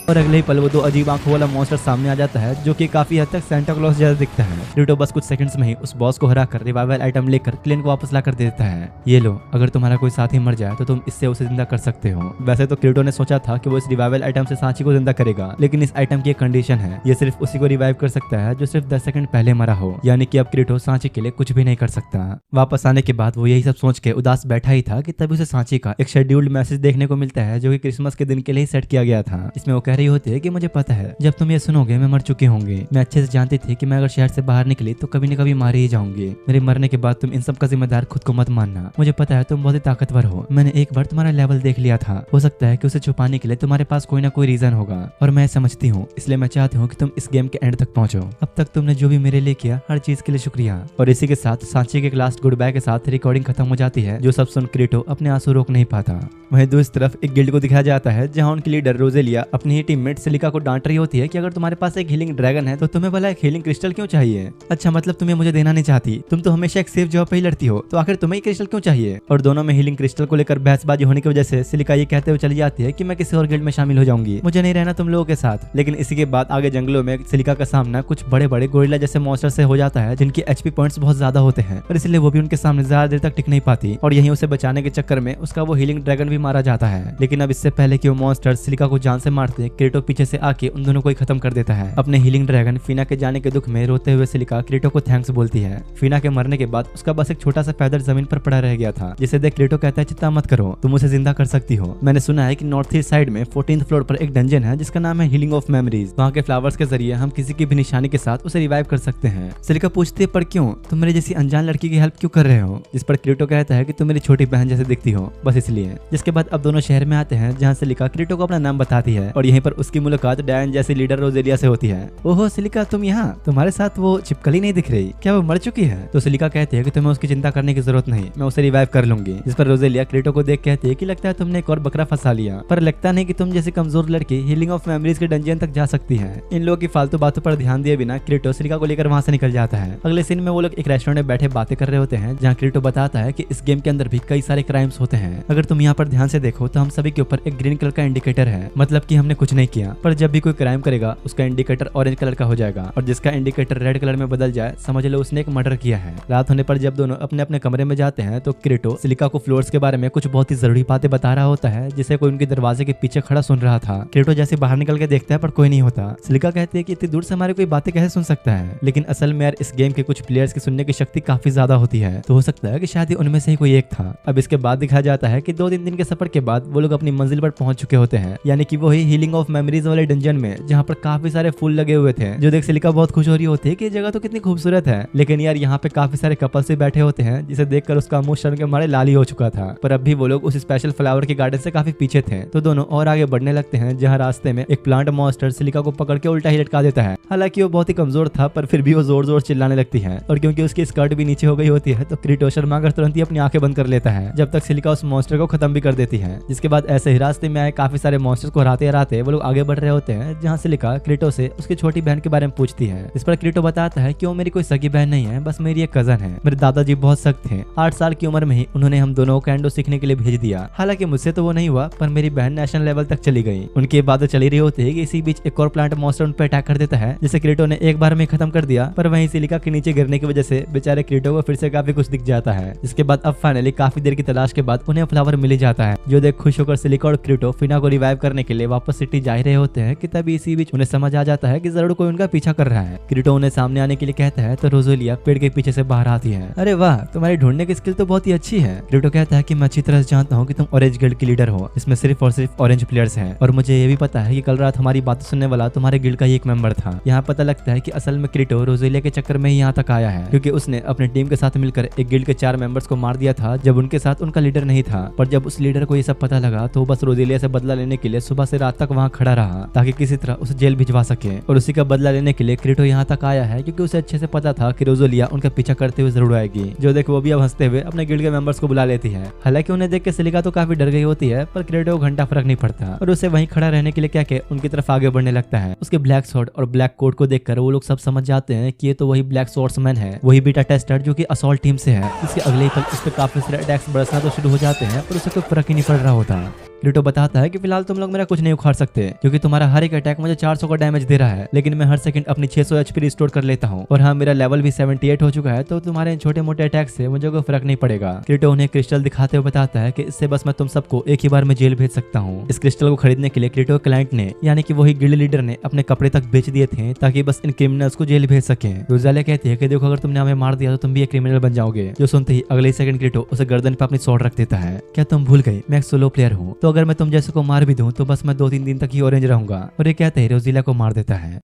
और अगले ही पल वो दो अजीब आंखों वाला मॉन्स्टर सामने आ जाता है, जो कि काफी हद तक सेंटा क्लॉज जैसा दिखता है। क्रिटो बस कुछ सेकंड्स में ही उस बॉस को हराकर रिवाइवल आइटम लेकर क्लेन को वापस ला कर देता है। ये लो, अगर तुम्हारा कोई साथी मर जाए तो तुम इससे उसे जिंदा कर सकते हो। वैसे तो क्रिटो ने सोचा था कि वो इस रिवाइवल आइटम से सांची को जिंदा करेगा, लेकिन इस आइटम की एक कंडीशन है, ये सिर्फ उसी को रिवाइव कर सकता है जो सिर्फ 10 सेकंड पहले मरा हो, यानी कि अब क्रिटो सांची के लिए कुछ भी नहीं कर सकता। वापस आने के बाद वो यही सब सोच के उदास बैठा ही था कि तभी उसे सांची का एक शेड्यूल्ड मैसेज देखने को मिलता है, जो कि क्रिसमस के दिन के लिए सेट किया गया था। इसमें वो कह रही होती है कि मुझे पता है जब तुम ये सुनोगे मैं मर चुकी होंगी। मैं अच्छे से जानती थी कि मैं अगर शहर से बाहर निकली तो कभी न कभी मारी ही जाऊंगी। मेरे मरने के बाद तुम इन सब का जिम्मेदार खुद को मत मानना। मुझे पता है तुम बहुत ही ताकतवर हो। मैंने एक बार तुम्हारा लेवल देख लिया था। हो सकता है कि उसे छुपाने के लिए तुम्हारे पास कोई ना कोई रीजन होगा और मैं समझती हूँ, इसलिए मैं चाहती हूँ कि तुम इस गेम के एंड तक पहुंचो। अब तक तुमने जो भी मेरे लिए किया हर चीज के लिए शुक्रिया। और इसी के साथ सांची के एक लास्ट गुड बाय के साथ रिकॉर्डिंग खत्म हो जाती है, जो सब सुन क्रीटो अपने आंसू रोक नहीं पाता। वहीं दूसरी तरफ एक गिल्ड को दिखाया जाता है जहां उनकी लीडर रोजेलिया अपनी ही टीममेट सिलिका को डांट रही होती है कि अगर तुम्हारे पास एक हीलिंग ड्रैगन है तो तुम्हें भला एक हीलिंग क्रिस्टल क्यों चाहिए। अच्छा, मतलब तुम्हें मुझे देना नहीं चाहती, तुम तो हमेशा एक सेफ जॉब पे ही लड़ती हो, तो आखिर तुम्हें क्रिस्टल क्यों चाहिए। और दोनों में हीलिंग क्रिस्टल को लेकर बहसबाजी होने की वजह से सिलिका ये कहते हुए चली जाती है कि मैं किसी और गिल्ड में शामिल हो जाऊंगी, मुझे नहीं रहना तुम लोगों के साथ। लेकिन इसी के बाद आगे जंगलों में सिलिका का सामना कुछ बड़े बड़े गोरिल्ला जैसे मॉन्स्टर से हो जाता है जिनकी एचपी पॉइंट्स बहुत ज्यादा होते हैं और इसलिए वो भी उनके सामने ज्यादा देर तक टिक नहीं पाती और यहीं उसे बचाने के चक्कर में उसका वो हीलिंग ड्रैगन भी मारा जाता है। लेकिन अब इससे पहले कि वो मॉन्स्टर सिलिका को जान से मारते, क्रीटो पीछे से आके उन दोनों को ही खत्म कर देता है। अपने हीलिंग ड्रैगन फीना के जाने के दुख में रोते हुए सिलिका क्रीटो को थैंक्स बोलती है। फीना के मरने के बाद उसका बस एक छोटा सा पैदल जमीन पर पड़ा रह गया था, जिसे देख क्रीटो कहता है चिंता मत करो, तुम उसे जिंदा कर सकती हो। मैंने सुना है कि नॉर्थ ईस्ट साइड में 14th फ्लोर पर एक डंजन है जिसका नाम है हीलिंग ऑफ मेमोरीज। वहाँ के फ्लावर्स के जरिए हम किसी की भी निशानी के साथ उसे रिवाइव कर सकते हैं। सिलिका पूछती है पर क्यों, तुम मेरे जैसी अनजान लड़की की हेल्प क्यों कर रहे हो। जिस पर क्रीटो कहता है कि तुम मेरी छोटी बहन जैसे दिखती हो, बस इसलिए। जिसके बाद अब दोनों शहर में आते हैं जहाँ सिलिका क्रीटो को अपना नाम बताती है और यहीं पर उसकी मुलाकात डायन जैसी लीडर रोजेलिया से होती है। ओहो सिलिका, तुम यहाँ, तुम्हारे साथ वो छिपकली नहीं दिख रही, क्या वो मर चुकी है। तो सिलिका कहती है कि तुम्हें उसकी चिंता करने की जरूरत नहीं, मैं उसे रिवाइव कर लूंगी। जिस पर रोजेलिया क्रीटो को देख कहती है कि लगता है तुमने एक और बकरा फंसा लिया, पर लगता नहीं कि तुम जैसी कमजोर लड़की हीलिंग ऑफ मेमोरीज के डंजन तक जा सकती है। इन लोगों की फालतू बातों पर ध्यान दिए बिना क्रीटो सिलिका को लेकर वहाँ से निकल जाता है। अगले सीन में वो लोग एक रेस्टोरेंट में बैठे बातें कर रहे होते हैं जहाँ क्रीटो बताता है कि इस गेम के अंदर भी कई सारे क्राइम्स होते हैं। अगर तुम यहाँ पर ध्यान से देखो तो हम सभी के ऊपर एक ग्रीन कलर का इंडिकेटर है, मतलब कि हमने कुछ नहीं किया, पर जब भी कोई क्राइम करेगा उसका इंडिकेटर ऑरेंज कलर का हो जाएगा और जिसका इंडिकेटर रेड कलर में बदल जाए समझ लो उसने एक मर्डर किया है। रात होने पर जब दोनों अपने अपने कमरे में जाते हैं तो क्रीटो सिलिका को फ्लोर्स के बारे में कुछ बहुत ही जरूरी बातें बता रहा होता है जिसे कोई उनके दरवाजे के पीछे खड़ा सुन रहा था। क्रीटो जैसे बाहर निकल के देखता है पर कोई नहीं होता। सिलिका कहती है कि इतनी दूर से हमारी कोई बातें कैसे सुन सकता है, लेकिन असल में यार इस गेम के कुछ प्लेयर्स की सुनने की शक्ति काफी ज्यादा होती है, तो हो सकता है कि शायद उनमें से ही कोई एक था। अब इसके बाद दिखाया जाता है कि 2-3 दिन के सफर के बाद वो लोग अपनी मंजिल पर पहुंच चुके होते हैं, यानी कि वही हीलिंग ऑफ मेमोरीज वाले डंजन में जहाँ पर काफी सारे फूल लगे हुए थे, जो देख सिलिका बहुत खुश हो रही होती है कि जगह तो कितनी खूबसूरत है। लेकिन यार यहाँ पे काफी सारे कपल्स भी बैठे होते हैं जिसे देखकर उसका मुंह शर्म के मारे लाली हो चुका था। पर अब भी वो लोग उस स्पेशल फ्लावर के गार्डन से काफी पीछे थे, तो दोनों और आगे बढ़ने लगते हैं जहाँ रास्ते में एक प्लांट मॉन्स्टर सिलिका को पकड़ के उल्टा ही लटका देता है। हालांकि वो बहुत ही कमजोर था पर फिर भी वो जोर जोर चिल्लाने लगती है और क्योंकि उसकी स्कर्ट भी नीचे हो गई होती है तो क्रीटो शर्मा कर तुरंत ही अपनी आंखें बंद कर लेता है जब तक सिलिका उस मॉन्स्टर को खत्म भी कर देती है। जिसके बाद ऐसे ही रास्ते में आए काफी सारे मॉन्स्टर्स को हराते वो लोग आगे बढ़ रहे होते हैं जहाँ सिलिका क्रीटो से उसकी छोटी बहन के बारे में पूछती है। इस पर क्रीटो बताता है कि वो मेरी कोई सगी बहन नहीं है, बस मेरी एक कजन है। मेरे दादाजी बहुत सख्त थे, 8 साल की उम्र में ही उन्होंने हम दोनों को कैंडो सीखने के लिए भेज दिया। हालांकि मुझसे तो वो नहीं हुआ पर मेरी बहन नेशनल लेवल तक चली गई। उनकी बातें चली रही होती है कि इसी बीच एक और प्लांट मॉन्स्टर उन पर अटैक कर देता है जिसे क्रीटो ने एक बार में खत्म कर दिया, पर वहीं सिलिका के नीचे गिरने की वजह से बेचारे क्रीटो को फिर से काफी कुछ दिख जाता है। जिसके बाद अब फाइनली काफी देर की तलाश के बाद उन्हें फ्लावर मिल जाता है, जो देख खुश होकर सिलिका और क्रीटो फीना को रिवाइव करने के लिए वापस सिटी जा रहे होते हैं कि तभी इसी बीच उन्हें समझ आ जाता है कि जरूर कोई उनका पीछा कर रहा है। क्रीटो उन्हें सामने आने के लिए कहता है तो रोजेलिया पेड़ के पीछे से बाहर आती है। अरे वाह, तुम्हारी ढूंढने की स्किल तो बहुत ही अच्छी है। क्रीटो कहता है कि मैं अच्छी तरह से जानता हूँ कि तुम ऑरेंज गिल्ड की लीडर हो, इसमें सिर्फ और सिर्फ ऑरेंज प्लेयर्स हैं, और मुझे ये भी पता है कि कल रात हमारी बातें सुनने वाला तुम्हारे गिल्ड का ही एक मेंबर था। यहाँ पता लगता है कि असल में क्रीटो रोजेलिया के चक्कर में ही यहाँ तक आया है, क्योंकि उसने अपनी टीम के साथ मिलकर एक गिल्ड के 4 मेंबर्स को मार दिया था जब उनके साथ उनका लीडर नहीं था। पर जब उस लीडर को ये सब पता लगा तो बस रोजेलिया से बदला लेने के लिए सुबह से रात तक वहाँ खड़ा रहा ताकि किसी तरह उसे जेल भिजवा सके, और उसी का बदला लेने के लिए क्रीटो यहाँ तक आया है क्योंकि उसे अच्छे से पता था कि रोजेलिया उनका पीछा करते हुए जरूर आएगी। जो देख वो भी अब हंसते हुए अपने गिल्ड के मेंबर्स को बुला लेती है। हालांकि उन्हें देख के सिलिका तो काफी डर गई होती है, पर क्रीटो को घंटा फर्क नहीं पड़ता और उसे वहीं खड़ा रहने के लिए कह के उनकी तरफ आगे बढ़ने लगता है। उसके ब्लैक शॉर्ट और ब्लैक कोट को देखकर वो लोग सब समझ जाते हैं कि ये तो वही ब्लैक स्वॉर्ड्समैन है, वही बीटा टेस्टर जो कि असॉल्ट टीम से है। इसके अगले ही पल उस पर काफी सारे अटैक्स बरसना तो शुरू हो जाते हैं पर उसे कोई फर्क ही नहीं पड़ रहा होता। क्रीटो बताता है कि फिलहाल तुम लोग मेरा कुछ नहीं उखाड़ सकते क्योंकि तुम्हारा हर एक अटैक मुझे 400 का डैमेज दे रहा है, लेकिन मैं हर सेकंड अपनी 600 एचपी रिस्टोर कर लेता हूँ, और हाँ मेरा लेवल भी 78 हो चुका है, तो तुम्हारे इन छोटे मोटे अटैक से मुझे कोई फर्क नहीं पड़ेगा। क्रीटो उन्हें क्रिस्टल दिखाते हुए बताता है कि इससे बस मैं तुम सबको एक ही बार में जेल भेज सकता हूँ। इस क्रिस्टल को खरीदने के लिए क्रीटो के क्लाइंट ने यानी कि वही गिल्ड लीडर ने अपने कपड़े तक बेच दिए थे ताकि बस इन क्रिमिनल्स को जेल भेज सके। रोजेलिया कहती है कि देखो अगर तुमने हमें मार दिया तो तुम भी एक क्रिमिनल बन जाओगे। जो सुनते ही अगले सेकंड क्रीटो उसे गर्दन पे अपनी स्वॉर्ड रख देता है। क्या तुम भूल गए मैं एक सोलो प्लेयर हूँ, तो अगर मैं तुम जैसे को मार भी दूं तो बस मैं 2-3 दिन तक ही ऑरेंज रहूंगा। और ये कहते ही रोजीला को मार देता है।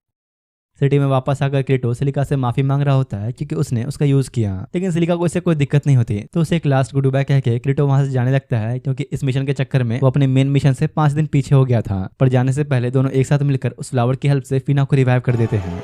सिटी में वापस आकर क्रीटो सिलिका से माफी मांग रहा होता है क्योंकि उसने उसका यूज किया, लेकिन सिलिका को इससे कोई दिक्कत नहीं होती। तो उसे एक लास्ट गुड बाय कह के क्रीटो वहां से जाने लगता है क्योंकि इस मिशन के चक्कर में वो अपने मेन मिशन से 5 दिन पीछे हो गया था। पर जाने से पहले दोनों एक साथ मिलकर उस फ्लावर की हेल्प से फीना को रिवाइव कर देते हैं।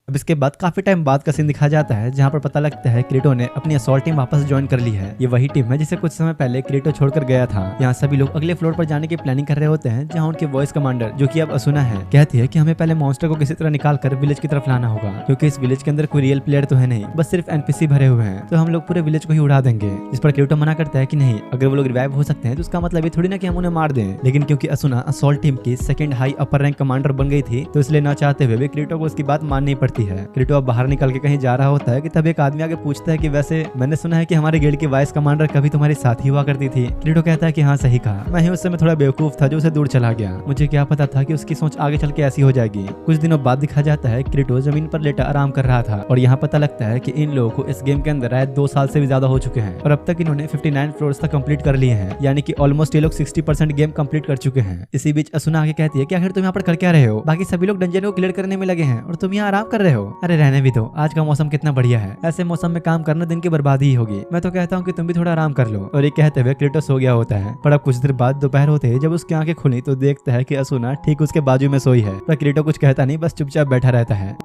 अब इसके बाद काफी टाइम बाद का सीन दिखाया जाता है जहां पर पता लगता है क्रीटो ने अपनी असॉल्ट टीम वापस ज्वाइन कर ली है। ये वही टीम है जिसे कुछ समय पहले क्रीटो छोड़कर गया था। यहाँ सभी लोग अगले फ्लोर पर जाने की प्लानिंग कर रहे होते हैं जहाँ उनके वॉइस कमांडर जो कि अब असुना है कहती है कि हमें पहले मॉन्स्टर को किसी तरह निकाल कर विलेज की तरफ लाना होगा क्योंकि इस विलेज के अंदर कोई रियल प्लेयर तो है नहीं, बस सिर्फ एनपीसी भरे हुए हैं, तो हम लोग पूरे विलेज को ही उड़ा देंगे। इस पर क्रीटो मना करता है कि नहीं, अगर वो लोग रिवाइव हो सकते हैं तो उसका मतलब ये थोड़ी ना कि हम उन्हें मार दें। लेकिन क्योंकि असुना असॉल्ट टीम की सेकंड हाई अपर रैंक कमांडर बन गई थी तो इसलिए ना चाहते हुए भी क्रीटो को उसकी बात माननी पड़ती है। क्रीटो अब बाहर निकल के कहीं जा रहा होता है कि तब एक आदमी आके पूछता है कि वैसे मैंने सुना है कि हमारे गिल्ड की वाइस कमांडर कभी तुम्हारी साथी हुआ करती थी। क्रीटो कहता है कि हाँ सही कहा, मैं ही उस समय थोड़ा बेवकूफ था जो उसे दूर चला गया, मुझे क्या पता था कि उसकी सोच आगे चल के ऐसी हो जाएगी। कुछ दिनों बाद दिखा जाता है क्रीटो जमीन पर लेटा आराम कर रहा था और यहाँ पता लगता है कि इन लोगों को इस गेम के अंदर आए 2 साल से भी ज्यादा हो चुके हैं और अब तक इन्होंने 59 फ्लोर्स तक कंप्लीट कर लिए हैं, यानी कि ऑलमोस्ट ये लोग 60% गेम कंप्लीट कर चुके हैं। इसी बीच असुना आगे कहती है कि आखिर तुम यहाँ पर कर क्या रहे हो, बाकी सभी लोग डंजन को क्लियर करने में लगे हैं और तुम यहाँ आराम कर रहे हो। अरे रहने भी दो, आज का मौसम कितना बढ़िया है, ऐसे मौसम में काम करना दिन की बर्बादी ही होगी, मैं तो कहता हूँ कि तुम भी थोड़ा आराम कर लो। और ये कहते हुए क्रीटो सो गया होता है। पर अब कुछ देर बाद दोपहर होते ही जब उसकी आंखें खुली तो देखता है कि असुना ठीक उसके बाजू में सोई है। पर क्रीटो कुछ कहता नहीं, बस चुपचाप बैठा रहता है।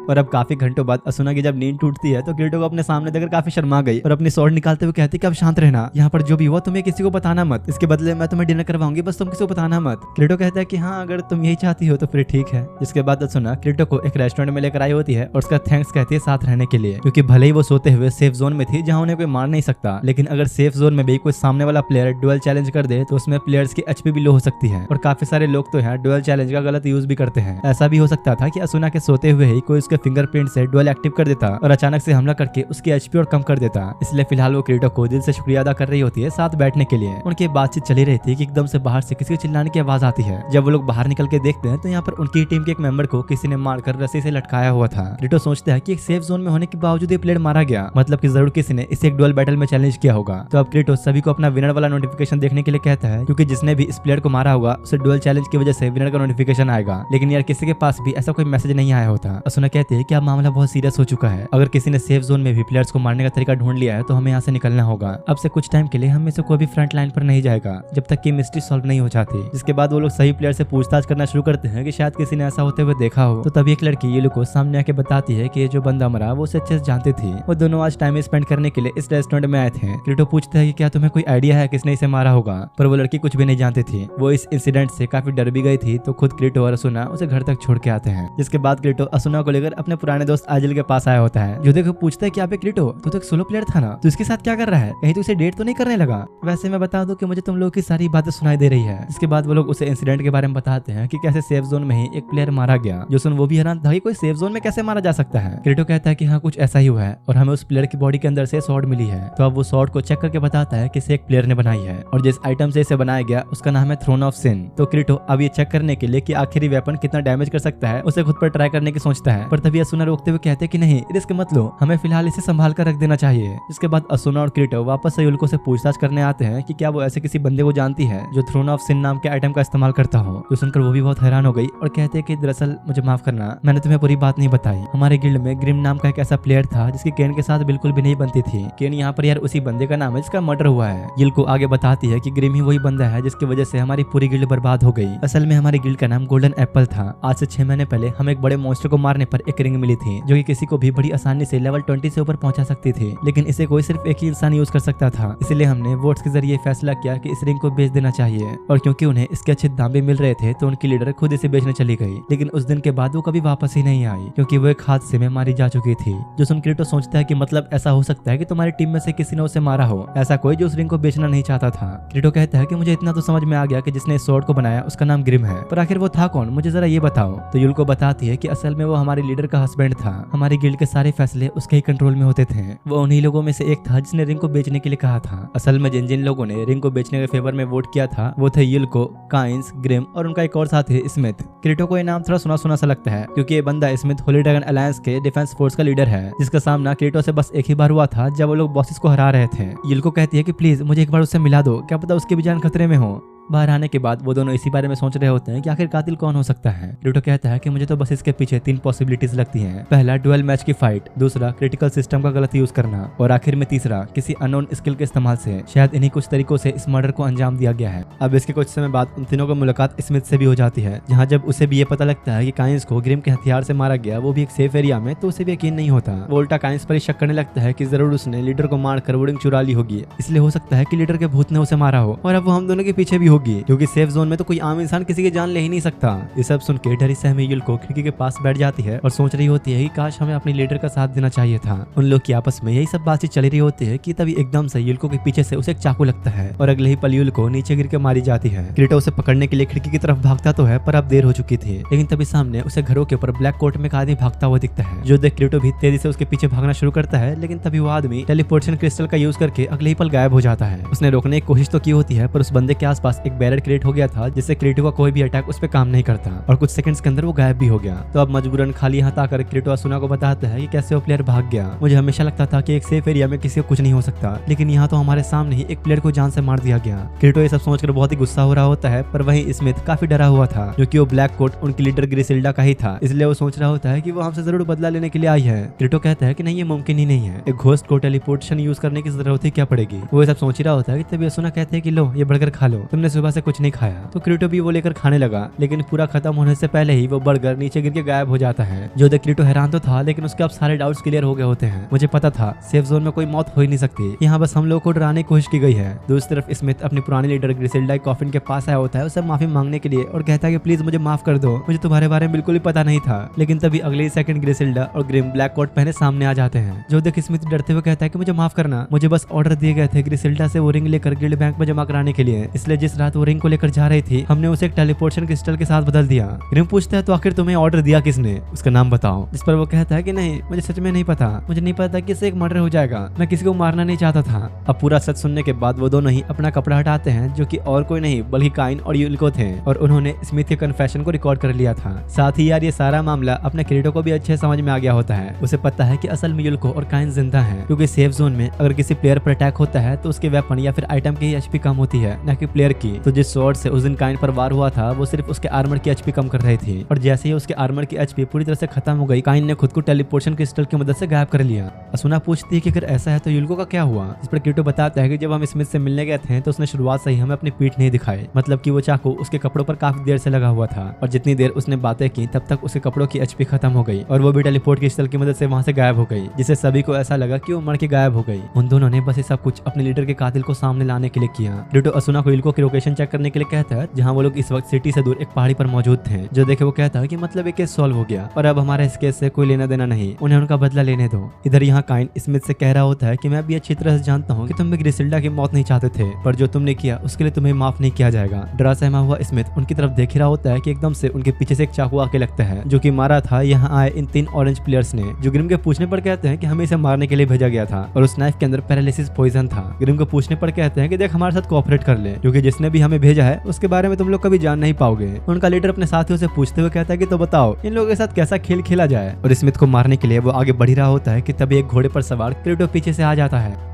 और अब काफी घंटों बाद असुना की जब नींद टूटती है तो क्रीटो को अपने सामने देखकर काफी शर्मा गई और अपनी स्वॉर्ड निकालते हुए कहती कि अब शांत रहना, यहाँ पर जो भी हुआ तुम्हें किसी को बताना मत, इसके बदले मैं तुम्हें डिनर करवाऊंगी, बस तुम किसी को बताना मत। क्रीटो कहता है कि हाँ अगर तुम यही चाहती हो तो फिर ठीक है। जिसके बाद असुना क्रीटो को एक रेस्टोरेंट में लेकर आई होती है और उसका थैंक्स कहती है साथ रहने के लिए, क्योंकि भले ही वो सोते हुए सेफ जोन में थी जहाँ उन्हें कोई मार नहीं सकता, लेकिन अगर सेफ जोन में भी कोई सामने वाला प्लेयर डुअल चैलेंज कर दे तो उसमें प्लेयर्स की एचपी भी लो हो सकती है और काफी सारे लोग तो यहाँ डुअल चैलेंज का गलत यूज भी करते हैं। ऐसा भी हो सकता था कि असुना के सोते हुए ही कोई उसके फिंगरप्रिंट से डुअल एक्टिव कर देता और अचानक से हमला करके उसकी एचपी और कम कर देता। इसलिए फिलहाल वो क्रीटो को दिल से शुक्रिया अदा कर रही होती है साथ बैठने के लिए। उनकी बातचीत चली रही थी कि एकदम से बाहर से किसी के चिल्लाने की आवाज आती है। जब वो लोग बाहर निकल के देखते हैं तो यहाँ पर उनकी टीम के एक मेंबर को किसी ने मारकर रस्सी से लटकाया हुआ था। क्रीटो सोचता है कि एक सेफ जोन में होने के बावजूद ये प्लेयर मारा गया, मतलब कि जरूर किसी ने इसे एक डुअल बैटल में चैलेंज किया होगा। तो अब क्रीटो सभी को अपना विनर वाला नोटिफिकेशन देखने के लिए कहता है, क्योंकि जिसने भी इस प्लेयर को मारा होगा उसे डुअल चैलेंज की वजह से विनर का नोटिफिकेशन आएगा। लेकिन यार किसी के पास भी ऐसा कोई मैसेज नहीं आया होता। असुना कहते हैं कि अब मामला बहुत सीरियस हो चुका है, अगर किसी ने सेफ जोन में भी प्लेयर्स को मारने का तरीका ढूंढ लिया है तो हमें यहाँ से निकलना होगा। अब से कुछ टाइम के लिए हम में से कोई भी फ्रंट लाइन पर नहीं जाएगा जब तक कि मिस्ट्री सॉल्व नहीं हो जाती। जिसके बाद वो लोग सही प्लेयर से पूछताछ करना शुरू करते हैं कि शायद किसी ने ऐसा होते हुए देखा हो। तो तभी एक लड़की ये लोग को सामने आके बताती है कि ये जो बंदा मरा वो उसे अच्छे से जानती थी। वो दोनों आज टाइम स्पेंड करने के लिए इस रेस्टोरेंट में आए थे। क्रीटो पूछता है कि क्या तुम्हें कोई आइडिया है किसने इसे मारा होगा, पर वो लड़की कुछ भी नहीं जानती थी। वो इस इंसिडेंट से काफी डर भी गई थी। तो खुद क्रीटो और असुना उसे घर तक छोड़ के आते हैं। जिसके बाद क्रीटो असुना को लेकर अपने पुराने दोस्त आजिल के पास आया होता है, जो देखो पूछता है कि आप क्रीटो तू तो एक सोलो प्लेयर था ना, तो इसके साथ क्या कर रहा है, कहीं तो इसे डेट तो नहीं करने लगा। वैसे मैं बता दूं कि मुझे तुम लोगों की सारी बातें सुनाई दे रही है। इसके बाद वो लोग उसे इंसिडेंट के बारे में बताते हैं कि कैसे सेफ जोन में ही एक प्लेयर मारा गया। जो सुन वो भी हैरान था कि कोई सेफ जोन में कैसे मारा जा सकता है। क्रीटो कहता है कि हाँ कुछ ऐसा ही हुआ है और हमें उस प्लेयर की बॉडी के अंदर से स्वॉर्ड मिली है। तो अब वो स्वॉर्ड को चेक करके बताता है कि इसे एक प्लेयर ने बनाई है और जिस आइटम से इसे बनाया गया उसका नाम है थ्रोन ऑफ सिन। तो क्रीटो अब ये चेक करने के लिए कि आखिरी वेपन कितना डैमेज कर सकता है उसे खुद पर ट्राई करने की सोचता है। पर तभी असुना रोकते हुए कहते हैं कि नहीं रिस्क मत लो, हमें फिलहाल इसे संभाल कर रख देना चाहिए। इसके बाद असुना और क्रीटो वापस से युल्को से पूछताछ करने आते हैं कि क्या वो ऐसे किसी बंदे को जानती है जो थ्रोन ऑफ सिन नाम के आइटम का इस्तेमाल करता हो। तो सुनकर वो भी बहुत हैरान हो गई और कहते हैं कि दरअसल मुझे माफ करना, मैंने तुम्हें पूरी बात नहीं बताई। हमारे गिल्ड में ग्रिम नाम का एक ऐसा प्लेयर था जिसकी केन के साथ बिल्कुल भी नहीं बनती थी। केन यहाँ पर यार उसी बंदे का नाम है जिसका मर्डर हुआ है। युल्को आगे बताती है कि ग्रिम ही वही बंदा है जिसकी वजह से हमारी पूरी गिल्ड बर्बाद हो गई। असल में हमारी गिल्ड का नाम गोल्डन एप्पल था। आज से 6 महीने पहले हमें एक बड़े मॉन्स्टर को मारने पर एक रिंग मिली थी जो कि किसी को भी बड़ी आसानी से लेवल 20 से ऊपर पहुंचा सकती थी, लेकिन इसे कोई सिर्फ एक ही इंसान यूज कर सकता था। इसलिए हमने वोट्स के जरिए फैसला किया कि इस रिंग को बेच देना चाहिए और क्योंकि उन्हें इसके अच्छे दाम भी मिल रहे थे तो उनकी लीडर खुद इसे बेचने चली गई। लेकिन उस दिन के बाद वो कभी वापस ही नहीं आई क्योंकि वो एक हादसे में मारी जा चुकी थी। जो सुन क्रीटो सोचता है कि मतलब ऐसा हो सकता है कि तुम्हारी टीम में से किसी ने उसे मारा हो, ऐसा कोई जो उस रिंग को बेचना नहीं चाहता था। क्रीटो कहता है कि मुझे इतना तो समझ में आ गया कि जिसने इस स्वॉर्ड को बनाया उसका नाम ग्रिम है, पर आखिर वो था कौन, मुझे जरा ये बताओ। तो युल्को बताती है कि असल में वो हमारी लीडर लीडर का हस्बैंड था। हमारी गिल्ड के सारे फैसले उसके ही कंट्रोल में होते थे। वो उन्हीं लोगों में से एक था जिसने रिंग को बेचने के लिए कहा था। असल में जिन जिन लोगों ने रिंग को बेचने के फेवर में वोट किया था वो थे युल्को, काइंस, ग्रिम और उनका एक और साथी स्मिथ। क्रीटो को ये नाम थोड़ा सुना सुना सा लगता है क्योंकि ये बंदा स्मिथ होली ड्रैगन अलायंस के डिफेंस फोर्स का लीडर है, जिसका सामना क्रीटो से बस एक ही बार हुआ था जब वो लोग बॉसेस को हरा रहे थे। युल्को कहती है कि प्लीज मुझे एक बार उससे मिला दो, क्या पता उसकी भी जान खतरे में हो। बाहर आने के बाद वो दोनों इसी बारे में सोच रहे होते हैं कि आखिर कातिल कौन हो सकता है। क्रीटो कहता है कि मुझे तो बस इसके पीछे 3 पॉसिबिलिटीज लगती हैं। पहला डुअल मैच की फाइट, दूसरा क्रिटिकल सिस्टम का गलत यूज करना और आखिर में तीसरा किसी अननोन स्किल के इस्तेमाल से। शायद इन्हीं कुछ तरीकों से इस मर्डर को अंजाम दिया गया है। अब इसके कुछ समय बाद उन तीनों की मुलाकात स्मिथ से भी हो जाती है, जहाँ जब उसे भी ये पता लगता है कि काइंस को ग्रिम के हथियार से मारा गया, वो भी एक सेफ एरिया में, तो उसे भी यकीन नहीं होता। वो उल्टा काइंस पर शक करने लगता है कि जरूर उसने लीडर को मारकर वो रिंग चुरा ली होगी, इसलिए हो सकता है कि लीडर के भूत ने उसे मारा हो और अब वो हम दोनों के पीछे भी होगी, क्योंकि सेफ जोन में तो कोई आम इंसान किसी की जान ले ही नहीं सकता। ये सब सुन के डरी सहमी युल्को खिड़की के पास बैठ जाती है और सोच रही होती है कि काश हमें अपने लीडर का साथ देना चाहिए था। उन लोग की आपस में यही सब बातचीत चली रही होती है कि तभी एकदम से युल्को के पीछे से उसे एक चाकू लगता है और अगले ही पल युल्को नीचे गिर के मारी जाती है। क्रीटो उसे पकड़ने के लिए खिड़की की तरफ भागता तो है, पर अब देर हो चुकी थी। लेकिन तभी सामने उसे घरों के ऊपर ब्लैक कोट में एक आदमी भागता हुआ दिखता है, जो देख क्रीटो भी तेजी से उसके पीछे भागना शुरू करता है। लेकिन तभी वो आदमी टेलीपोर्टेशन क्रिस्टल का यूज करके अगले ही पल गायब हो जाता है। उसने रोकने की कोशिश तो की होती है, पर उस बंदे के आसपास एक बैरियर क्रिएट हो गया था, जिससे क्रीटो का कोई भी अटैक उस पर काम नहीं करता और कुछ सेकंड्स के अंदर वो गायब भी हो गया। तो अब मजबूरन खाली हाथ आकर क्रीटो असुना को बताता है कि कैसे वो प्लेयर भाग गया। मुझे हमेशा लगता था कि एक सेफ एरिया में किसी को कुछ नहीं हो सकता, लेकिन यहाँ तो हमारे सामने ही एक प्लेयर को जान से मार दिया गया। क्रीटो ये सब सोचकर बहुत ही गुस्सा हो रहा होता है, पर वहीं स्मिथ काफी डरा हुआ था क्योंकि वो ब्लैक कोट उनकी लीडर ग्रिसेल्डा का ही था, इसलिए वो सोच रहा होता है कि वो हमसे जरूर बदला लेने के लिए आई है। क्रीटो कहता है कि नहीं, ये मुमकिन ही नहीं है, एक घोस्ट को टेलीपोर्टेशन यूज करने की जरूरत ही क्या पड़ेगी। वो ये सब सोच रहा होता है कि तभी असुना कहते हैं कि लो ये बर्गर खा लो, तुमने सुबह से कुछ नहीं खाया। तो क्रीटो भी वो लेकर खाने लगा, लेकिन पूरा खत्म होने से पहले ही वो बर्गर नीचे गिर के गायब हो जाता है। जो देख क्रीटो हैरान तो था, लेकिन उसके अब सारे डाउट्स क्लियर हो गए होते हैं। मुझे पता था सेफ जोन में कोई मौत हो ही नहीं सकती, यहाँ बस हम लोगों को डराने की कोशिश की गई है। दूसरी तरफ स्मिथ अपनी पुरानी लीडर ग्रिसेल्डा के कॉफिन के पास आया होता है, उससे माफी मांगने के लिए, और कहता है कि प्लीज मुझे माफ कर दो, मुझे तुम्हारे बारे में बिल्कुल भी पता नहीं था। लेकिन तभी अगले सेकंड ग्रिसेल्डा और ग्रिम ब्लैक कोट पहने सामने आ जाते हैं। जो देख स्मिथ डरते हुए कहता है कि मुझे माफ करना, मुझे बस ऑर्डर दिए गए थे ग्रिसेल्डा से वो रिंग लेकर गिल्ड बैंक में जमा कराने के लिए, इसलिए जिस रात वो रिंग को लेकर जा रही थी हमने उसे एक टेलीपोर्टेशन क्रिस्टल के साथ बदल दिया। ग्रिम पूछता है तो आखिर तुम्हें ऑर्डर दिया किसने, उसका नाम बताओ। जिस पर वो कहता है कि नहीं, मुझे सच में नहीं पता, मुझे नहीं पता कि इससे एक मर्डर हो जाएगा, मैं किसी को मारना नहीं चाहता था। अब पूरा सच सुनने के बाद वो दोनों ही अपना कपड़ा हटाते हैं, जो कि और कोई नहीं बल्कि काइन और युल्को थे, और उन्होंने स्मिथ के कन्फेशन को रिकॉर्ड कर लिया था। साथ ही यार ये सारा मामला अपने क्रीटो को भी अच्छे समझ में आ गया होता है। उसे पता है कि असल में युल्को और काइन जिंदा हैं, क्योंकि सेफ जोन में अगर किसी प्लेयर पर अटैक होता है तो उसके वेपन या फिर आइटम की एचपी कम होती है, न कि प्लेयर की। तो जिस स्वॉर्ड से उस दिन काइन पर वार हुआ था वो सिर्फ उसके आर्मर की एचपी कम कर रही थी, और जैसे ही उसके आर्मर की एचपी पूरी तरह से खत्म हो गई, काइन ने खुद को टेलीपोर्टेशन क्रिस्टल की मदद से गायब कर लिया। असुना पूछती है कि अगर ऐसा है तो युल्को का क्या हुआ, इस पर क्रीटो बताता है कि जब हम स्मिथ से मिलने गए थे तो उसने शुरुआत से ही हमें अपनी पीठ नहीं दिखाई, मतलब कि वो चाकू उसके कपड़ों पर काफी देर से लगा हुआ था, और जितनी देर उसने बातें की तब तक उसके कपड़ों की एचपी खत्म हो गई और वो भी टेलीपोर्ट क्रिस्टल की मदद से वहां से गायब हो गई, जिससे सभी को ऐसा लगा कि वो मर के गायब हो गई। उन दोनों ने बस ये सब कुछ अपने लीडर के कातिल को सामने लाने के लिए किया। क्रीटो असुना को युल्को की लोकेशन चेक करने के लिए कहता है, जहाँ वो लोग इस वक्त सिटी से दूर एक पहाड़ी पर मौजूद थे। जो देखे वो कहता है कि मतलब एक केस सॉल्व हो गया और अब हमारे इस केस से कोई लेना देना नहीं, उन्हें उनका बदला लेने दो। इधर यहाँ काइन स्मिथ से कह रहा होता है कि मैं भी अच्छी तरह से जानता हूँ कि तुम भी ग्रिसेल्डा की मौत नहीं चाहते थे, पर जो तुमने किया उसके लिए तुम्हें माफ नहीं किया जाएगा। डरा सहमा हुआ स्मिथ उनकी तरफ देख रहा होता है कि एकदम से उनके पीछे से एक चाकू आके लगता है, जो कि मारा था यहाँ आए इन 3 ऑरेंज प्लेयर्स ने। जो ग्रिम के पूछने पर कहते हैं कि हमें इसे मारने के लिए भेजा गया था और उस नाइफ के अंदर पैरालिसिस पॉइजन था। ग्रिम को पूछने पर कहते हैं कि देख हमारे साथ कोऑपरेट कर ले, क्योंकि जिसने भी हमें भेजा है उसके बारे में तुम लोग कभी जान नहीं पाओगे। उनका लीडर अपने साथियों से पूछते हुए कहता है कि तो बताओ इन लोगों के साथ कैसा खेल खेला जाए, और स्मिथ को मारने के लिए वो आगे बढ़ ही रहा होता है कि तभी एक घोड़े पर सवार क्रीटो पीछे से आ जाता है।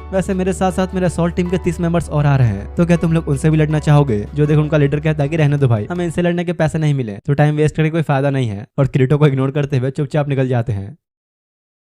वैसे मेरे साथ साथ मेरे असॉल्ट टीम के 30 मेंबर्स और आ रहे हैं, तो क्या तुम लोग उनसे भी लड़ना चाहोगे? जो देखो उनका लीडर कहता है कि रहने दो भाई, हमें इनसे लड़ने के पैसे नहीं मिले, तो टाइम वेस्ट करके कोई फायदा नहीं है, और क्रीटो को इग्नोर करते हुए चुपचाप निकल जाते हैं।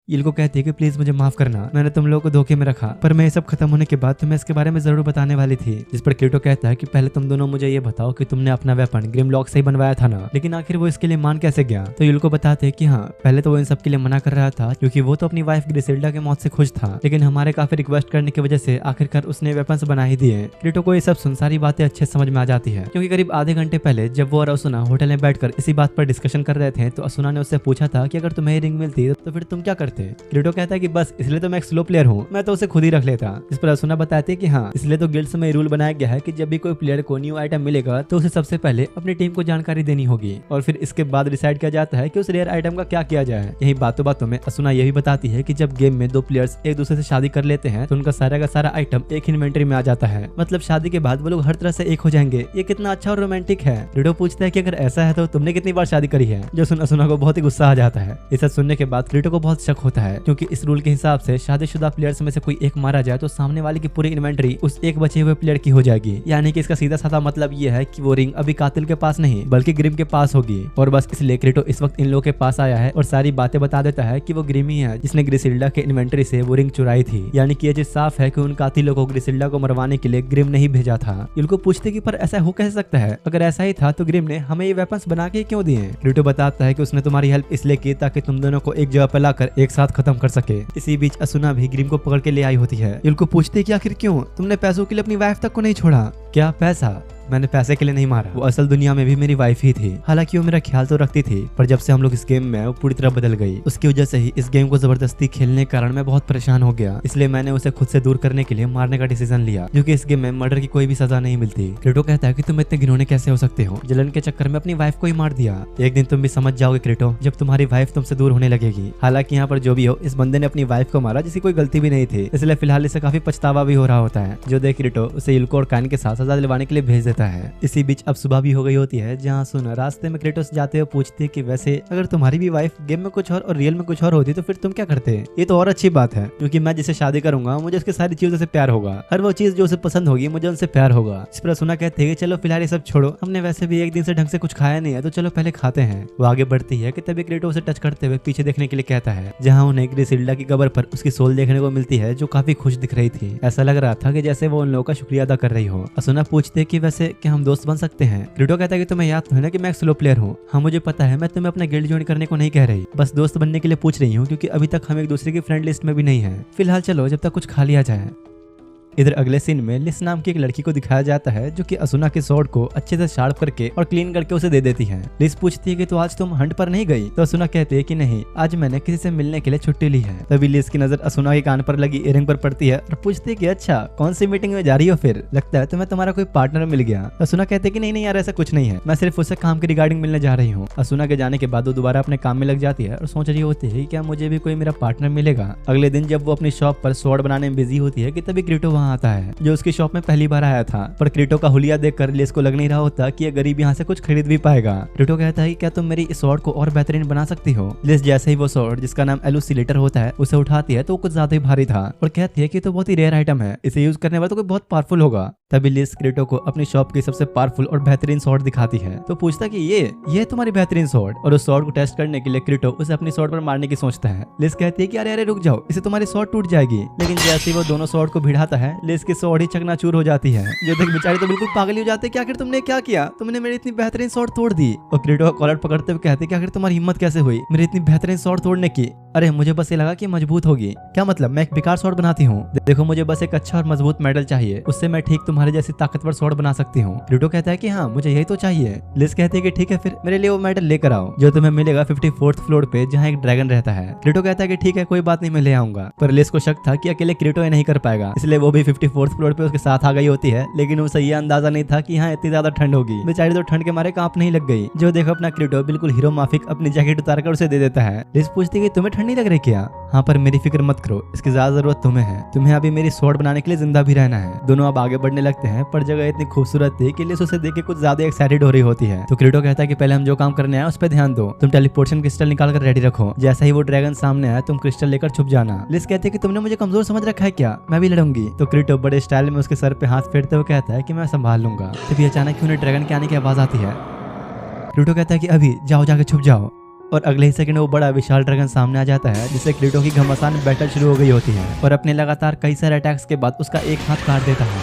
युल्को कहती है कि प्लीज मुझे माफ करना, मैंने तुम लोगों को धोखे में रखा, पर मैं ये सब खत्म होने के बाद तुम्हें इसके बारे में जरूर बताने वाली थी। जिस पर क्रीटो कहता है कि पहले तुम दोनों मुझे ये बताओ कि तुमने अपना वेपन ग्रिमलॉक से ही बनवाया था ना, लेकिन आखिर वो इसके लिए मान कैसे गया? तो युल्को बताते हैं कि हाँ, पहले तो वो इन सब के लिए मना कर रहा था क्योंकि वो तो अपनी वाइफ ग्रिसेल्डा के मौत से खुश था, लेकिन हमारे काफी रिक्वेस्ट करने की वजह से आखिरकार उसने वेपन्स बना ही दिए। क्रीटो को ये सब सुन सारी बातें अच्छे समझ में आ जाती है, क्योंकि करीब आधे घंटे पहले जब वो और असुना होटल में बैठकर इसी बात पर डिस्कशन कर रहे थे तो असुना ने उससे पूछा था कि अगर तुम्हें रिंग मिलती तो फिर तुम क्या करती। करते। क्रीटो कहता है कि बस इसलिए तो मैं एक स्लो प्लेयर हूँ, मैं तो उसे खुद ही रख लेता। इस पर असुना बताती है कि हाँ, इसलिए तो गिल्ड्स में रूल बनाया गया है कि जब भी कोई प्लेयर को न्यू आइटम मिलेगा तो उसे सबसे पहले अपनी टीम को जानकारी देनी होगी और फिर इसके बाद डिसाइड किया जाता है कि उस रेयर आइटम का क्या किया जाए। यही बातों बातों में असुना ये भी बताती है कि जब गेम में दो प्लेयर्स एक दूसरे से शादी कर लेते हैं तो उनका सारा का सारा आइटम एक इन्वेंटरी में आ जाता है। मतलब शादी के बाद वो लोग हर तरह से एक हो जाएंगे। ये कितना अच्छा और रोमांटिक है। क्रीटो पूछता है कि अगर ऐसा है तो तुमने कितनी बार शादी करी है, जो सुन असुना को बहुत ही गुस्सा आ जाता है। इसे सुनने के बाद क्रीटो को बहुत शक होता है क्योंकि इस रूल के हिसाब से शादीशुदा प्लेयर्स में से कोई एक मारा जाए तो सामने वाले की पूरी इन्वेंटरी उस एक बचे हुए प्लेयर की हो जाएगी। यानी कि इसका सीधा साधा मतलब ये है कि वो रिंग अभी कातिल के पास नहीं बल्कि ग्रिम के पास होगी। और बस इसलिए क्रीटो इस वक्त इन लोगों के पास आया है और सारी बातें बता देता है कि वो ग्रिम ही है जिसने ग्रिसिल्डा के इन्वेंटरी से वो रिंग चुराई थी। यानी कि ये चीज साफ है कि उन कातिलों को ग्रिसिल्डा को मरवाने के लिए ग्रिम नहीं भेजा था। इनको पूछते कि पर ऐसा हो कैसे सकता है, अगर ऐसा ही था तो ग्रिम ने हमें ये वेपन्स बना के क्यों दिए। क्रीटो बताता है कि उसने तुम्हारी हेल्प इसलिए की ताकि तुम दोनों को एक जगह पर लाकर एक साथ खत्म कर सके। इसी बीच असुना भी ग्रिम को पकड़ के ले आई होती है। इनको पूछते कि आखिर क्यों तुमने पैसों के लिए अपनी वाइफ तक को नहीं छोड़ा। क्या पैसा? मैंने पैसे के लिए नहीं मारा, वो असल दुनिया में भी मेरी वाइफ ही थी। हालांकि वो मेरा ख्याल तो रखती थी पर जब से हम लोग इस गेम में वो पूरी तरह बदल गई। उसकी वजह से ही इस गेम को जबरदस्ती खेलने के कारण मैं बहुत परेशान हो गया, इसलिए मैंने उसे खुद से दूर करने के लिए मारने का डिसीजन लिया क्योंकि इस गेम में मर्डर की कोई भी सजा नहीं मिलती। क्रीटो कहता है कि तुम इतने घिनौने कैसे हो सकते हो, जलन के चक्कर में अपनी वाइफ को ही मार दिया। एक दिन तुम भी समझ जाओगे क्रीटो, जब तुम्हारी वाइफ तुमसे दूर होने लगेगी। हालांकि यहाँ पर जो भी हो, इस बंदे ने अपनी वाइफ को मारा जिसकी कोई गलती भी नहीं थी, इसलिए फिलहाल इसे काफी पछतावा भी हो रहा होता है। जो देख क्रीटो उसे इल्को और काइन के साथ सजा दिलवाने के लिए भेज देता है। इसी बीच अब सुबह भी हो गई होती है, जहाँ सुन रास्ते में क्रेटोस जाते हुए पूछती है कि वैसे अगर तुम्हारी भी वाइफ गेम में कुछ और रियल में कुछ और होती तो फिर तुम क्या करते। ये तो और अच्छी बात है क्योंकि मैं जिसे शादी करूंगा मुझे उसकी सारी चीजों से प्यार होगा, हर वो चीज जो उसे पसंद होगी मुझे उनसे प्यार होगा। इस पर सुना कहते हैं कि चलो फिलहाल ये सब छोड़ो, हमने वैसे भी एक दिन से ढंग से कुछ खाया नहीं है तो चलो पहले खाते हैं। वो आगे बढ़ती है कि तभी क्रेटो उसे टच करते हुए पीछे देखने के लिए कहता है, जहाँ उन्हें ग्रिसिल्डा की कब्र पर उसकी सोल देखने को मिलती है जो काफी खुश दिख रही थी। ऐसा लग रहा था कि जैसे वो उन लोगों का शुक्रिया अदा कर रही हो। असुना पूछते है कि वैसे क्या हम दोस्त बन सकते हैं। क्रेटो कहता है कि तुम्हें याद तो है ना कि मैं एक स्लो प्लेयर हूँ। हाँ मुझे पता है, मैं तुम्हें अपना गिल्ड ज्वाइन करने को नहीं कह रही, बस दोस्त बनने के लिए पूछ रही हूँ क्योंकि अभी तक हम एक दूसरे की फ्रेंड लिस्ट में भी नहीं है। फिलहाल चलो जब तक कुछ खा लिया जाए। इधर अगले सीन में लिस नाम की एक लड़की को दिखाया जाता है जो कि असुना के स्वॉर्ड को अच्छे से शार्प करके और क्लीन करके उसे दे देती है। लिस पूछती है कि तो आज तुम हंट पर नहीं गई, तो असुना कहती है कि नहीं, आज मैंने किसी से मिलने के लिए छुट्टी ली है। तभी लिस की नजर असुना के कान पर लगी इयररिंग पर पड़ती है और पूछती है कि अच्छा कौन सी मीटिंग में जा रही हो, फिर लगता है तुम्हें तुम्हारा कोई पार्टनर मिल गया। असुना कहते कि नहीं यार ऐसा कुछ नहीं है, मैं सिर्फ उससे काम के रिगार्डिंग मिलने जा रही हूँ। असुना के जाने के बाद वो दोबारा अपने काम में लग जाती है और सोच रही होती है क्या मुझे भी कोई मेरा पार्टनर मिलेगा। अगले दिन जब वो अपनी शॉप पर स्वॉर्ड बनाने में बिजी होती है कि तभी क्रीटो वहाँ आता है जो उसकी शॉप में पहली बार आया था। पर क्रीटो का हुलिया देखकर लिस को लग नहीं रहा होता कि ये गरीब यहाँ से कुछ खरीद भी पाएगा। क्रीटो कहता है कि क्या तुम मेरी इस स्वॉर्ड को और बेहतरीन बना सकती हो। लिस जैसे ही वो स्वॉर्ड जिसका नाम एलुसिलेटर होता है उसे उठाती है तो वो कुछ ज्यादा ही भारी था और कहती है कि तो बहुत ही रेयर आइटम है, इसे यूज करने वाला तो कोई बहुत पावरफुल होगा। तभी लिस क्रीटो को अपनी शॉप की सबसे पावरफुल और बेहतरीन स्वॉर्ड दिखाती है तो पूछता कि ये तुम्हारी बेहतरीन स्वॉर्ड, और उस स्वॉर्ड को टेस्ट करने के लिए क्रीटो उसे अपनी स्वॉर्ड पर मारने की सोचता है। लिस कहती है कि अरे रुक जाओ, इसे तुम्हारी स्वॉर्ड टूट जाएगी। लेकिन जैसे ही वो दोनों स्वॉर्ड को भिड़ाता है लिस की स्वॉर्ड ही चकनाचूर हो जाती है। जो देख बेचारी तो बिल्कुल पागल हो जाते हैं कि आखिर तुमने क्या किया, तुमने मेरी इतनी बेहतरीन स्वॉर्ड तोड़ दी। और क्रीटो का कॉलर पकड़ते हुए कहते कि आखिर तुम्हारी हिम्मत कैसे हुई मेरी इतनी बेहतरीन स्वॉर्ड तोड़ने की। अरे मुझे बस ये लगा कि मजबूत होगी। क्या मतलब, मैं एक बेकार स्वॉर्ड बनाती हूँ। देखो मुझे बस एक अच्छा और मजबूत मेटल चाहिए, उससे मैं ठीक तुम्हारे जैसी ताकतवर स्वॉर्ड बना सकती हूँ। क्रीटो कहता है कि हाँ मुझे यही तो चाहिए। लिस कहती है कि ठीक है फिर मेरे लिए वो मेटल लेकर आओ जो तुम्हें मिलेगा 54th फ्लोर पे जहाँ एक ड्रैगन रहता है। क्रीटो कहता है कि ठीक है कोई बात नहीं, मैं ले आऊंगा। पर लिस को शक था कि अकेले क्रीटो ये नहीं कर पाएगा, इसलिए वो भी 54th फ्लोर पे उसके साथ आ गई होती है। लेकिन उसे ये अंदाजा नहीं था कि यहाँ इतनी ज्यादा ठंड होगी। बेचारी तो ठंड के मारे कांप नहीं लग गई। जो देखो अपना क्रीटो बिल्कुल हीरो माफिक अपनी जैकेट उतारकर उसे दे देता है। लिस पूछती है कि तुम्हें ठंड नहीं लग रही क्या। हाँ पर मेरी फिक्र मत करो, इसकी ज्यादा जरूरत तुम्हें है, तुम्हें अभी मेरी स्वॉर्ड बनाने के लिए जिंदा भी रहना है। दोनों अब आगे बढ़ने लगते हैं पर जगह इतनी खूबसूरत थी कि लिस उसे देख के कुछ ज्यादा एक्साइटेड हो रही होती है। तो क्रीटो कहता है कि पहले हम जो काम करने आए उस पर ध्यान दो, तुम टेलीपोर्टेशन क्रिस्टल निकाल कर रेडी रखो, जैसा ही वो ड्रैगन सामने आए तुम क्रिस्टल लेकर छुप जाना। लिस कहती है कि तुमने मुझे कमजोर समझ रखा है क्या, मैं भी लड़ूंगी। तो क्रीटो बड़े स्टाइल में उसके सर पे हाथ फेरते हुए कहता है कि मैं संभाल लूंगा। तभी अचानक उन्हें ड्रैगन के आने की आवाज आती है। क्रीटो कहता है कि अभी जाओ जाके छुप जाओ, और अगले ही सेकंड वो बड़ा विशाल ड्रैगन सामने आ जाता है जिससे क्रीटो की घमासान बैटल शुरू हो गई होती है और अपने लगातार कई सारे अटैक्स के बाद उसका एक हाथ काट देता है।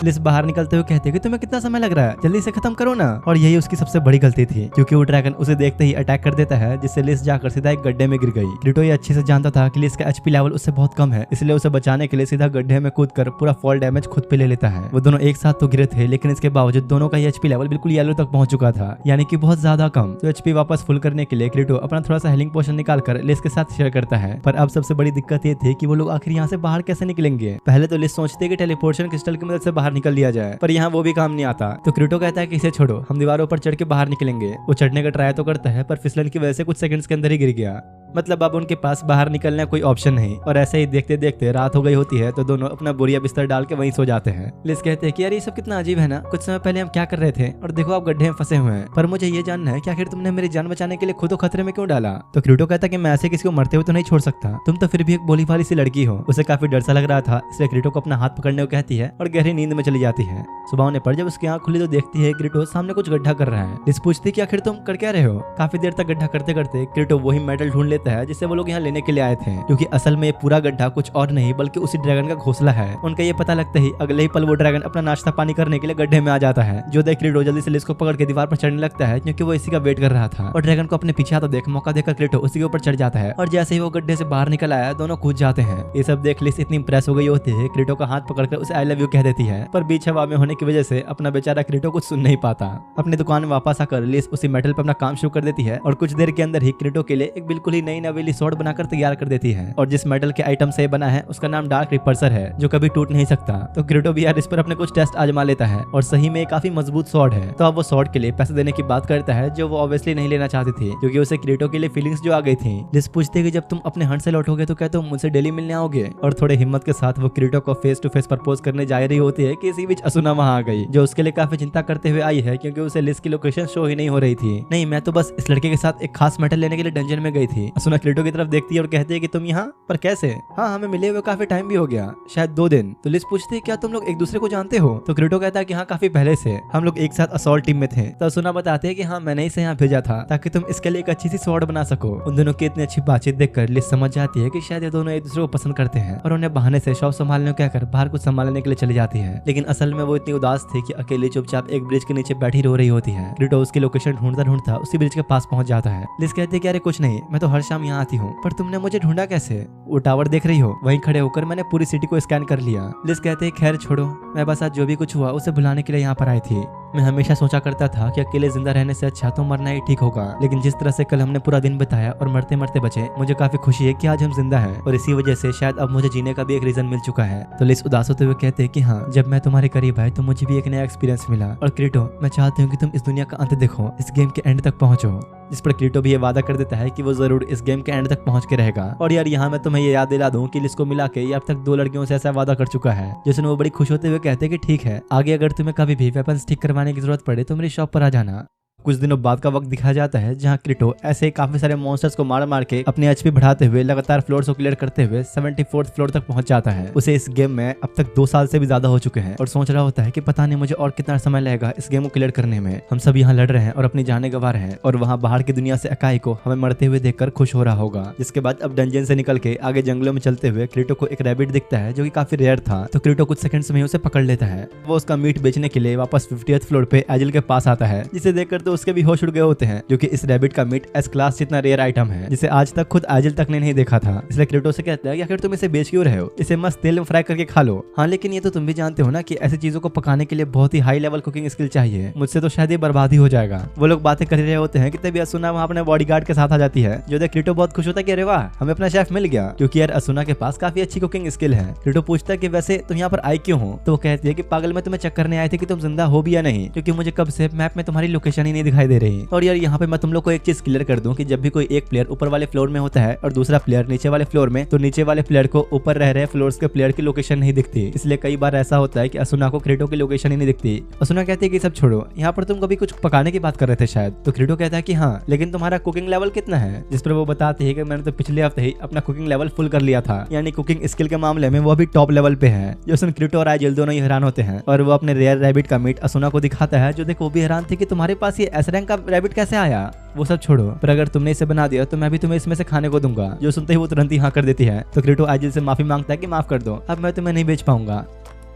लिस बाहर निकलते हुए कहते कि तुम्हें कितना समय लग रहा है, जल्दी से खत्म करो ना। और यही उसकी सबसे बड़ी गलती थी, क्योंकि वो ड्रैगन उसे देखते ही अटैक कर देता है, जिससे लिस जाकर सीधा एक गड्ढे में गिर गई। क्रीटो ये अच्छे से जानता था कि लिस का एचपी लेवल उससे बहुत कम है, इसलिए उसे बचाने के लिए सीधा गड्ढे में कूदकर पूरा फॉल डैमेज खुद पे ले लेता है। वो दोनों एक साथ तो गिरे थे, लेकिन इसके बावजूद दोनों का एचपी लेवल बिल्कुल येलो तक पहुंच चुका था, यानी कि बहुत ज्यादा कम। तो एचपी वापस फुल करने के लिए क्रीटो अपना थोड़ा सा हीलिंग पोशन निकालकर लिस के साथ शेयर करता है। पर अब सबसे बड़ी दिक्कत ये थी कि वो लोग आखिर यहाँ से बाहर कैसे निकलेंगे। पहले तो लिस सोचते है कि टेलीपोर्टेशन क्रिस्टल की मदद से बाहर निकल लिया जाए, पर यहाँ वो भी काम नहीं आता। तो क्रीटो कहता है कि इसे छोड़ो, हम दीवारों पर चढ़ के बाहर निकलेंगे। वो चढ़ने का ट्राई तो करता है, पर फिसलन की वजह से कुछ सेकंड्स के अंदर ही गिर गया। मतलब अब उनके पास बाहर निकलने का कोई ऑप्शन नहीं। और ऐसे ही देखते देखते रात हो गई होती है, तो दोनों अपना बोरिया बिस्तर डाल के वहीं सो जाते हैं। लिस कहते हैं कि यार ये सब कितना अजीब है ना, कुछ समय पहले हम क्या कर रहे थे और देखो आप गड्ढे में फंसे हुए हैं। पर मुझे ये जानना है कि आखिर तुमने मेरी जान बचाने के लिए खुद को खतरे में क्यों डाला। तो क्रीटो कहता है कि मैं ऐसे किसी को मरते हुए तो नहीं छोड़ सकता, तुम तो फिर भी एक बोली भाली सी लड़की हो। उसे काफी डर सा लग रहा था, इसलिए क्रीटो को अपना हाथ पकड़ने को कहती है और गहरी नींद में चली जाती है। सुबह होने पर जब उसकी आंख खुली तो देखती है क्रीटो सामने कुछ गड्ढा कर रहा है। लिस पूछती है कि आखिर तुम कर क्या रहे हो। काफी देर तक गड्ढा करते करते क्रीटो वही मेटल ढूंढ लेता है जिससे वो लोग यहाँ लेने के लिए आए थे, क्योंकि असल में ये पूरा गड्ढा कुछ और नहीं बल्कि उसी ड्रैगन का घोंसला है। उनका ये पता लगता ही अगले ही पल वो ड्रैगन अपना नाश्ता पानी करने के लिए गड्ढे में आ जाता है। जो देख क्रीटो जल्दी से लिस को पकड़ के दीवार पर चढ़ने लगता है, क्योंकि वो इसी का वेट कर रहा था। और ड्रैगन को अपने पीछे आता देख मौका देकर क्रीटो उसी के ऊपर चढ़ जाता है, और जैसे ही वो गड्ढे से बाहर निकल आया दोनों कूद जाते हैं। ये सब देख लिस इतनी इंप्रेस हो गई होती है, क्रीटो का हाथ पकड़कर उसे आई लव यू कह देती है। पर बीच हवा में होने की वजह से अपना बेचारा क्रीटो कुछ सुन नहीं पाता। अपनी दुकान में वापस आकर लिस उसी मेटल पर अपना काम शुरू कर देती है, और कुछ देर के अंदर ही क्रीटो के लिए एक बिल्कुल ही नई नवेली स्वॉर्ड बनाकर तैयार कर देती है। और जिस मेटल के आइटम से बना है उसका नाम डार्क रिपर्सर है, जो कभी टूट नहीं सकता। तो क्रीटो भी यार इस पर अपने कुछ टेस्ट आजमा लेता है, और सही में काफी मजबूत स्वॉर्ड है। तो अब वो स्वॉर्ड के लिए पैसे देने की बात करता है, जो वो ऑब्वियसली नहीं लेना चाहती थी, क्योंकि उसे क्रीटो के लिए फीलिंग्स जो आ गई थी। लिस पूछते कि जब तुम अपने हंट से लौटोगे तो क्या तुम मुझसे डेली मिलने आओगे। और थोड़े हिम्मत के साथ वो क्रीटो को फेस टू फेस प्रपोज करने जा रही होती है कि इसी बीच असुना वहां आ गई, जो उसके लिए काफी चिंता करते हुए आई है, क्योंकि उसे लिस की लोकेशन शो ही नहीं हो रही थी। नहीं, मैं तो बस इस लड़के के साथ एक खास मेटल लेने के लिए डंजन में गई थी। असुना क्रीटो की तरफ देखती है और कहती है कि तुम यहाँ पर कैसे। हाँ, हमें मिले हुए काफी टाइम भी हो गया, शायद 2 दिन। तो लिस पूछती है क्या तुम लोग एक दूसरे को जानते हो। तो क्रीटो कहता है कि हाँ, काफी पहले से हम लोग एक साथ असॉल्ट टीम में थे। तो असुना बताते हैं कि हाँ, मैंने इसे यहाँ भेजा था ताकि तुम इसके लिए एक अच्छी सी स्वॉर्ड बना सको। उन दोनों की इतनी अच्छी बातचीत देखकर लिस समझ जाती है कि शायद ये दोनों एक दूसरे को पसंद करते हैं, और उन्हें बहाने से शॉप संभालने को कहकर बाहर कुछ संभालने के लिए चली जाती है। लेकिन असल में वो इतनी उदास थी कि अकेली चुपचाप एक ब्रिज के नीचे बैठी रो रही होती है। क्रीटो उसकी लोकेशन ढूंढता ढूंढता उसी ब्रिज के पास पहुंच जाता है। लिस कहती है कि अरे कुछ नहीं, मैं तो हर शाम यहाँ आती हूँ, पर तुमने मुझे ढूंढा कैसे। वो टावर देख रही हो, वहीं खड़े होकर मैंने पूरी सिटी को स्कैन कर लिया। लिस कहते हैं खैर छोड़ो, मैं बस आज जो भी कुछ हुआ उसे भुलाने के लिए यहाँ पर आई थी। मैं हमेशा सोचा करता था कि अकेले जिंदा रहने से अच्छा तो मरना ही ठीक होगा, लेकिन जिस तरह से कल हमने पूरा दिन बिताया और मरते मरते बचे, मुझे काफी खुशी है कि आज हम जिंदा हैं, और इसी वजह से शायद अब मुझे जीने का भी एक रीजन मिल चुका है। तो लिस उदास होते हुए कहते हैं कि हाँ, जब मैं तुम्हारे करीब आए तो मुझे भी एक नया एक्सपीरियंस मिला। और क्रीटो, मैं चाहती हूँ कि तुम इस दुनिया का अंत देखो, इस गेम के एंड तक पहुंचो। जिस पर क्रीटो भी ये वादा कर देता है कि वो जरूर इस गेम के एंड तक पहुंच के रहेगा। और यार यहाँ मैं तुम्हें ये याद दिला दूं कि लिस को मिला के ये अब तक 2 लड़कियों से ऐसा वादा कर चुका है, जिसने वो बड़ी खुश होते हुए कहते हैं कि ठीक है, आगे अगर तुम्हें कभी भी वेपन्स ठीक करवाने की जरूरत पड़े तो मेरी शॉप पर आ जाना। कुछ दिनों बाद का वक्त दिखाया जाता है, जहां क्रीटो ऐसे काफी सारे मॉन्स्टर्स को मार मार के अपने एचपी बढ़ाते हुए लगातार फ्लोर्स को क्लियर करते हुए 74th फ्लोर तक पहुंच जाता है। उसे इस गेम में अब तक 2 साल से भी ज्यादा हो चुके हैं, और सोच रहा होता है कि पता नहीं मुझे और कितना समय लगेगा इस गेम को क्लियर करने में। हम सब यहाँ लड़ रहे हैं और अपनी जाने गंवा रहे हैं, और वहाँ बाहर की दुनिया से अकाई को हमें मरते हुए देखकर खुश हो रहा होगा। जिसके बाद अब डंजन से निकल के आगे जंगलों में चलते हुए क्रीटो को एक रैबिट दिखता है, जो कि काफी रेयर था। तो क्रीटो कुछ सेकंड्स में उसे पकड़ लेता है। वो उसका मीट बेचने के लिए वापस 50th फ्लोर पे एजिल के पास आता है, जिसे देखकर तो उसके भी होश उड़ गए होते हैं, जो कि इस रैबिट का मीट एस क्लास जितना रेयर आइटम है, जिसे आज तक खुद एजिल तक ने नहीं देखा था। इसलिए क्रीटो से कहता है कि आखिर तुम इसे बेच क्यों रहे हो, इसे मस्त तेल में फ्राई करके खा लो। हाँ, लेकिन ये तो तुम भी जानते हो ना कि ऐसी चीजों को पकाने के लिए बहुत ही हाई लेवल कुकिंग स्किल चाहिए, मुझसे तो शायद ये बर्बाद ही हो जाएगा। वो लोग बातें कर रहे होते हैं कि तभी असुना वहाँ अपने बॉडीगार्ड के साथ आ जाती है, जो देख क्रीटो बहुत खुश होता है कि अरे वाह, हमें अपना शेफ मिल गया, क्योंकि यार असुना के पास काफी अच्छी कुकिंग स्किल है। क्रीटो पूछता है कि वैसे तुम यहाँ पर आई क्यों हो। तो वो कहती है कि पागल, मैं तुम्हें चेक करने आई थी कि तुम जिंदा हो भी या नहीं, क्योंकि मुझे कब से मैप में तुम्हारी लोकेशन ही नहीं दिखाई दे रही। और यार यहाँ पे मैं तुम लोग को एक चीज क्लियर कर दूं कि जब भी कोई एक प्लेयर ऊपर वाले फ्लोर में होता है और दूसरा प्लेयर नीचे वाले फ्लोर में, तो नीचे वाले प्लेयर को ऊपर रह रहे फ्लोर्स के प्लेयर की लोकेशन नहीं दिखती। इसलिए कई बार ऐसा होता है कि असुना को क्रीटो की लोकेशन ही नहीं दिखती। असुना कहती है कि सब छोड़ो, यहाँ पर तुम कभी कुछ पकाने की बात कर रहे थे शायद। तो क्रीटो कहता है कि हाँ, लेकिन तुम्हारा कुकिंग लेवल कितना है। जिस पर वो बताती है कि मैंने तो पिछले हफ्ते ही अपना कुकिंग लेवल फुल कर लिया था, यानी कुकिंग स्किल के मामले में वो अभी टॉप लेवल पे है। जो सुन क्रीटो और एजिल दोनों ही हैरान होते हैं, और वो अपने रेयर रैबिट का मीट असुना को दिखाता है, जो देखो वो भी हैरान थी कि तुम्हारे पास ये एस रैंक का रैबिट कैसे आया। वो सब छोड़ो, पर अगर तुमने इसे बना दिया तो मैं भी तुम्हें इसमें से खाने को दूंगा। जो सुनते ही वो तुरंत ही हाँ कर देती है। तो क्रीटो एजिल से माफी मांगता है कि माफ कर दो, अब मैं तुम्हें नहीं बेच पाऊंगा।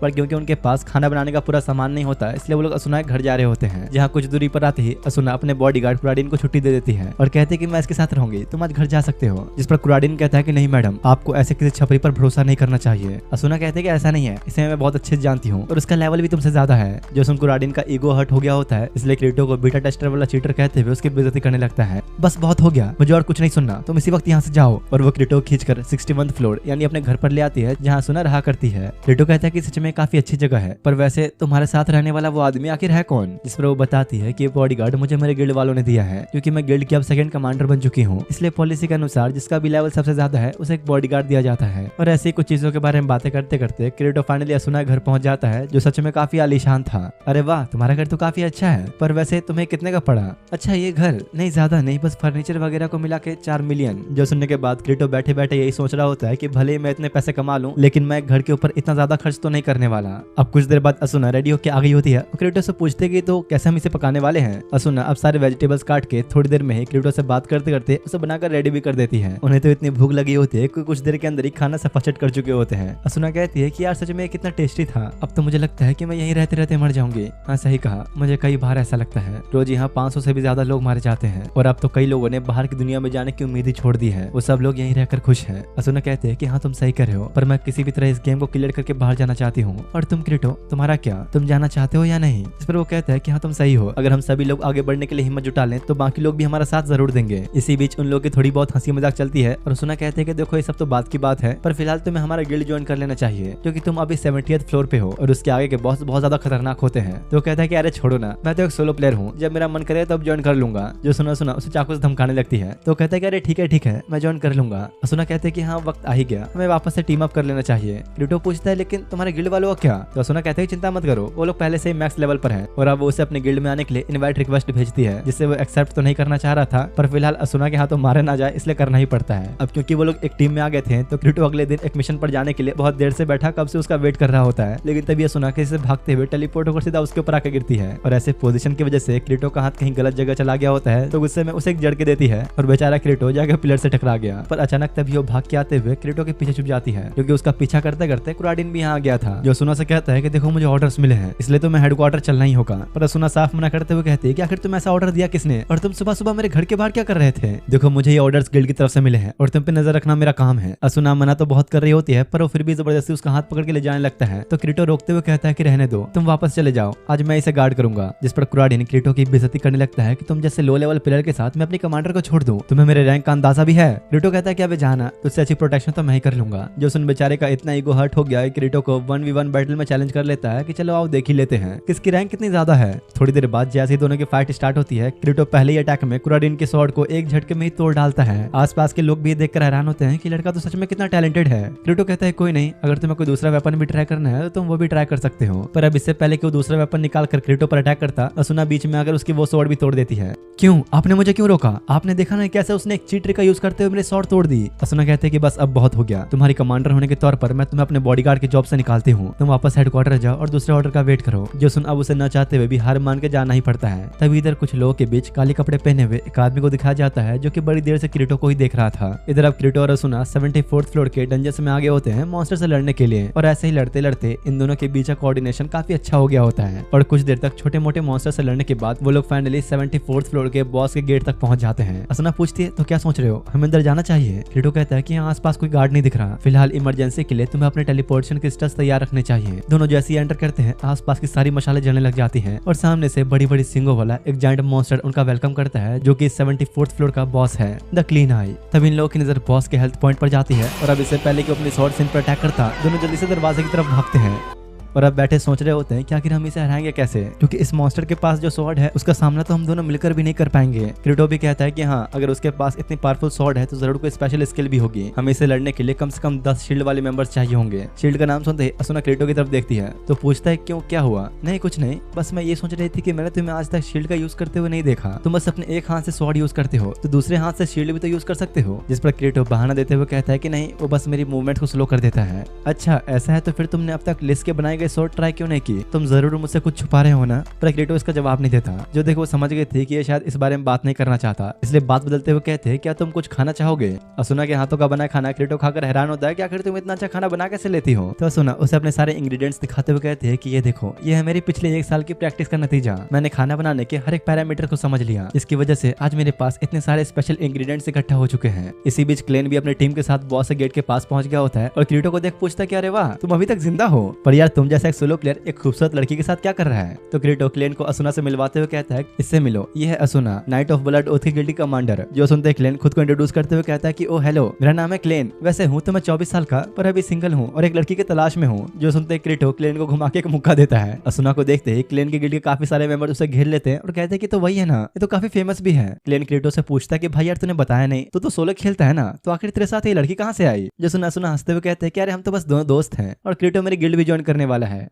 पर क्योंकि उनके पास खाना बनाने का पूरा सामान नहीं होता इसलिए वो लोग असुना के घर जा रहे होते हैं, जहाँ कुछ दूरी पर आते ही असुना अपने बॉडीगार्ड कुराडिन को छुट्टी दे देती है और कहते हैं कि मैं इसके साथ रहूंगी, तुम आज घर जा सकते हो। जिस पर कुराडिन कहता है कि नहीं मैडम, आपको ऐसे किसी छपरी पर भरोसा नहीं करना चाहिए। असुना कहते हैं कि ऐसा नहीं है, इसे मैं बहुत अच्छे से जानती हूँ और उसका लेवल भी तुमसे ज्यादा है। जो सुन कुराडिन का ईगो हर्ट हो गया होता है, इसलिए क्रीटो को बीटा टेस्टर वाला चीटर कहते हुए उसकी बेइज्जती करने लगता है। बस बहुत हो गया, मुझे और कुछ नहीं सुनना, तुम इसी वक्त यहाँ से जाओ। और वो क्रीटो खींचकर 61th फ्लोर यानी अपने घर पर ले आती है, जहाँ असुना रहा करती है। क्रीटो कहता है कि सच में काफी अच्छी जगह है, पर वैसे तुम्हारे साथ रहने वाला वो आदमी आखिर है कौन? जिस पर वो बताती है कि बॉडीगार्ड मुझे मेरे गिल्ड वालों ने दिया है, क्योंकि मैं गिल्ड की अब सेकंड कमांडर बन चुकी हूँ, इसलिए पॉलिसी के अनुसार जिसका भी लेवल सबसे ज्यादा है उसे एक बॉडीगार्ड दिया जाता है। और ऐसी कुछ चीजों के बारे में बातें करते करते क्रीटो फाइनली असुना घर पहुंच जाता है, जो सच में काफी आलीशान था। अरे वाह, तुम्हारा घर तो काफी अच्छा है, पर वैसे तुम्हें कितने का पड़ा? अच्छा ये घर नहीं, ज्यादा नहीं, बस फर्नीचर वगैरह को मिला के 4 मिलियन। जो सुनने के बाद क्रीटो बैठे बैठे यही सोच रहा होता है कि भले ही मैं इतने पैसे कमा लूं, लेकिन मैं घर के ऊपर इतना ज्यादा खर्च तो नहीं करने वाला। अब कुछ देर बाद असुना रेडी होकर आ गई होती है। क्रीटो से पूछते कि तो कैसे हम इसे पकाने वाले हैं। असुना अब सारे वेजिटेबल्स काट के थोड़ी देर में ही क्रीटो से बात करते करते उसे बनाकर रेडी भी कर देती है। उन्हें तो इतनी भूख लगी होती है कि कुछ देर के अंदर ही खाना सफाचट कर चुके होते हैं। असुना कहती है कि यार सच में कितना टेस्टी था, अब तो मुझे लगता है कि मैं यहीं रहते रहते मर जाऊंगी। हाँ सही कहा, मुझे कई बार ऐसा लगता है, रोज यहाँ 500 से भी ज्यादा लोग मारे जाते हैं और अब तो कई लोगों ने बाहर की दुनिया में जाने की उम्मीद ही छोड़ दी है, वो सब लोग यहीं रहकर खुश हैं। असुना कहते हैं कि हाँ तुम सही कर रहे हो, पर मैं किसी भी तरह इस गेम को क्लियर करके बाहर जाना चाहती हूँ। और तुम क्रीटो, तुम्हारा क्या, तुम जाना चाहते हो या नहीं? इस पर वो कहता है कि हाँ तुम सही हो, अगर हम सभी लोग आगे बढ़ने के लिए हिम्मत जुटा लें तो बाकी लोग भी हमारा साथ जरूर देंगे। इसी बीच उन लोगों की थोड़ी बहुत हंसी मजाक चलती है और असुना कहते हैं कि देखो ये सब तो बात की बात है, पर फिलहाल तुम्हें हमारा गिल्ड ज्वाइन कर लेना चाहिए, क्योंकि तुम अभी 70th फ्लोर पे हो और उसके आगे के बॉस बहुत ज्यादा खतरनाक होते हैं। तो कहता है कि अरे छोड़ो ना, मैं तो एक सोलो प्लेयर हूँ, जब मेरा मन करे तब ज्वाइन कर लूंगा। जो सुना उसे चाकू से धमकाने लगती है। तो कहता है कि अरे ठीक है मैं ज्वाइन कर लूंगा। असुना कहते हैं कि हाँ वक्त आ ही गया, हमें वापस से टीम अप कर लेना चाहिए। क्रीटो पूछता है लेकिन तुम्हारे गिल्ड वालों का क्या? तो असुना कहते हैं चिंता मत करो, वो लोग पहले से मैक्स लेवल पर है और अब वो उसे अपने गिल्ड में आने के लिए इनवाइट रिक्वेस्ट भेजती है, जिससे वो एक्सेप्ट तो नहीं करना चाह रहा था, पर फिलहाल असुना के हाथों मारे ना जाए इसलिए करना ही पड़ता है। अब क्योंकि वो लोग एक टीम में आ गए थे तो क्रीटो अगले दिन एक मिशन पर जाने के लिए बहुत देर से बैठा कब से उसका वेट कर रहा होता है, लेकिन तभी असुना के से भागते हुए टेलीपोर्ट होकर सीधा उसके ऊपर आकर गिरती है और ऐसे पोजीशन की वजह से क्रीटो का हाथ कहीं गलत जगह चला गया होता है, तो गुस्से में उसे एक जड़ के देती है और बेचारा क्रीटो जाकर पिलर से टकरा गया। पर अचानक तभी वो भाग के आते हुए क्रीटो के पीछे छुप जाती है, क्योंकि उसका पीछा करते करते कुराडिन भी यहाँ आ गया था। जो असुना से कहता है कि देखो मुझे ऑर्डर्स मिले हैं, इसलिए तो मैं हेडक्वार्टर चलना ही होगा। पर असुना साफ मना करते हुए कहती है कि आखिर तुम ऐसा ऑर्डर दिया किसने, और तुम सुबह सुबह मेरे घर के बाहर क्या कर रहे थे? देखो मुझे ये ऑर्डर्स गिल्ड की तरफ से मिले हैं और तुम पे नजर रखना मेरा काम है। असुना मना तो बहुत कर रही होती है, पर वो फिर भी जबरदस्ती उसका हाथ पकड़ के ले जाने लगता है। तो क्रीटो रोकते हुए कहता है कि रहने दो, तुम वापस चले जाओ, आज मैं इसे गार्ड करूंगा। जिस पर कुराडिन क्रीटो की बेइज्जती करने लगता है कि तुम जैसे लो लेवल प्लेयर के साथ मैं अपनी कमांडर को छोड़ दूं, तुम्हें मेरे रैंक का अंदाजा भी है? क्रीटो कहता है कि अबे जाना, तुझसे अच्छी प्रोटेक्शन तो मैं ही कर लूंगा। जो सुन बेचारे का इतना ईगो हर्ट हो गया है, क्रीटो को 1v1 बैटल में चैलेंज कर लेता है कि चलो आओ देख ही लेते हैं किसकी रैंक कितनी ज्यादा है। थोड़ी देर बाद जैसे ही दोनों की फाइट स्टार्ट होती है, क्रीटो पहले ही अटैक में कुराडिन के स्वॉर्ड को एक झटके में ही तोड़ डालता है। आसपास के लोग भी देखकर हैरान होते हैं कि लड़का तो सच में कितना टैलेंटेड है। क्रीटो कहता है कोई नहीं, अगर तुम्हें कोई दूसरा वेपन भी ट्राई करना है तो तुम वो भी ट्राई कर सकते हो। पर अब इससे पहले कि वो दूसरा वेपन निकाल कर क्रीटो पर अटैक करता, असुना बीच में आकर उसकी वो स्वॉर्ड भी तोड़ देती है। क्यों, आपने मुझे क्यों रोका? आपने देखा ना कैसे उसने एक चीट ट्रिक का यूज करते हुए मेरे स्वॉर्ड तोड़ दी। असुना कहते हैं कि बस अब बहुत हो गया, तुम्हारी कमांडर होने के तौर पर मैं तुम्हें अपने बॉडीगार्ड की जॉब से निकालती हूँ, तुम वापस हेडक्वार्टर जाओ और दूसरे ऑर्डर का वेट करो। जो सुन अब उसे न चाहते हुए भी हार मान के जाना ही पड़ता है। तभी इधर कुछ लोगों के बीच काले कपड़े पहने हुए एक आदमी को दिखाया जाता है, जो कि बड़ी देर से क्रीटो को ही देख रहा था। इधर अब क्रीटो और असुना 74th फ्लोर के डंजन में आगे होते हैं मॉन्स्टर से लड़ने के लिए, और ऐसे ही लड़ते लड़ते इन दोनों के बीच का कोऑर्डिनेशन काफी अच्छा हो गया होता है और कुछ देर तक छोटे मोटे मॉन्स्टर से लड़ने के बाद वो लोग फाइनली 74th फ्लोर के बॉस के गेट तक पहुंच जाते हैं। असुना पूछती है तो क्या सोच रहे हो, हमें अंदर जाना चाहिए? क्रीटो कहता है कि यहाँ आसपास कोई गार्ड नहीं दिख रहा, फिलहाल इमरजेंसी के लिए तुम्हें अपने टेलीपोर्टेशन क्रिस्टल्स तैयार रखने चाहिए। दोनों जैसे ही एंटर करते हैं, आसपास की सारी मशाले जलने लग जाती हैं और सामने से बड़ी बड़ी सिंगों वाला एक जायंट मॉन्स्टर उनका वेलकम करता है, जो कि 74th फ्लोर का बॉस है, द क्लीन आई। तब इन लोगों की नजर बॉस के हेल्थ पॉइंट पर जाती है और अब इससे पहले कि अपनी स्वॉर्ड से इन पर अटैक करता, दोनों जल्दी से दरवाजे की तरफ भागते हैं और अब बैठे सोच रहे होते हैं कि आखिर हम इसे हराएंगे कैसे, क्योंकि इस मॉन्स्टर के पास जो स्वॉर्ड है उसका सामना तो हम दोनों मिलकर भी नहीं कर पाएंगे। क्रीटो भी कहता है कि हाँ, अगर उसके पास इतनी पावरफुल स्वॉर्ड है तो जरूर कोई स्पेशल स्किल भी होगी, हमें इसे लड़ने के लिए कम से कम 10 शील्ड वाले मेंबर्स चाहिए होंगे। शील्ड का नाम सुनते ही असुना क्रीटो की तरफ देखती है तो पूछता है क्यों, क्या हुआ? नहीं कुछ नहीं, बस मैं ये सोच रही थी कि मैंने तुम्हें आज तक शील्ड का यूज करते हुए नहीं देखा, तुम बस अपने एक हाथ से स्वॉर्ड यूज करते हो तो दूसरे हाथ से शील्ड भी तो यूज कर सकते हो। जिस पर क्रीटो बहाना देते हुए कहता है कि नहीं, वो बस मेरी मूवमेंट को स्लो कर देता है। अच्छा ऐसा है तो फिर तुमने अब तक लिस्ट के बनाए का शॉट ट्राई क्यों नहीं की? तुम जरूर मुझसे कुछ छुपा रहे हो ना? पर क्रेटो इसका जवाब नहीं देता। जो देखो समझ गए थे कि ये शायद इस बारे में बात नहीं करना चाहता, इसलिए बात बदलते हुए कहते हैं क्या तुम कुछ खाना चाहोगे? असुना के हाथों का बना खाना क्रेटो खाकर हैरान होता है कि आखिर तुम इतना अच्छा खाना बना कैसे लेती हो? तो असुना उसे अपने सारे इंग्रेडिएंट्स दिखाते हुए कहते हैं कि ये देखो, ये है मेरी पिछले 1 साल की प्रैक्टिस का नतीजा। मैंने खाना बनाने के हर एक पैरामीटर को समझ लिया, जिसकी वजह से आज मेरे पास इतने सारे स्पेशल इंग्रेडिएंट्स इकट्ठा हो चुके हैं। इसी बीच क्लेन भी अपनी टीम के साथ बॉस के गेट के पास पहुंच गया होता है और क्रीटो को देख पूछता है कि अरे वाह, तुम अभी तक जिंदा हो, पर यार तुम जैसा एक सोलो प्लेयर एक खूबसूरत लड़की के साथ क्या कर रहा है? तो क्रीटो क्लेन को असुना से मिलवाते हुए कहता है इससे मिलो, ये है असुना, नाइट ऑफ ब्लड ओथ की गिल्टी कमांडर। जो सुनते ही क्लेन खुद को इंट्रोड्यूस करते हुए कहता है कि ओ हेलो, मेरा नाम है क्लेन, वैसे हूँ तो मैं 24 साल का, पर अभी सिंगल हूँ और एक लड़की की तलाश में हूँ। जो सुनते ही क्रीटो क्लेन को घुमा के एक मुक्का देता है। असुना को देखते ही क्लेन की गिल्ड के काफी सारे मेंबर उसे घेर लेते हैं और कहते हैं कि तो वही है ना, ये तो काफी फेमस भी है। क्लेन क्रीटो से पूछता है कि भाई यार तूने बताया नहीं, तो सोलो खेलता है ना, तो आखिर तेरे साथ ये लड़की कहाँ से आई? जो सुना हंसते हुए कहते हैं कि अरे हम तो बस दोनों दोस्त हैं और क्रीटो मेरी गिल्ड भी ज्वाइन करने वाला है।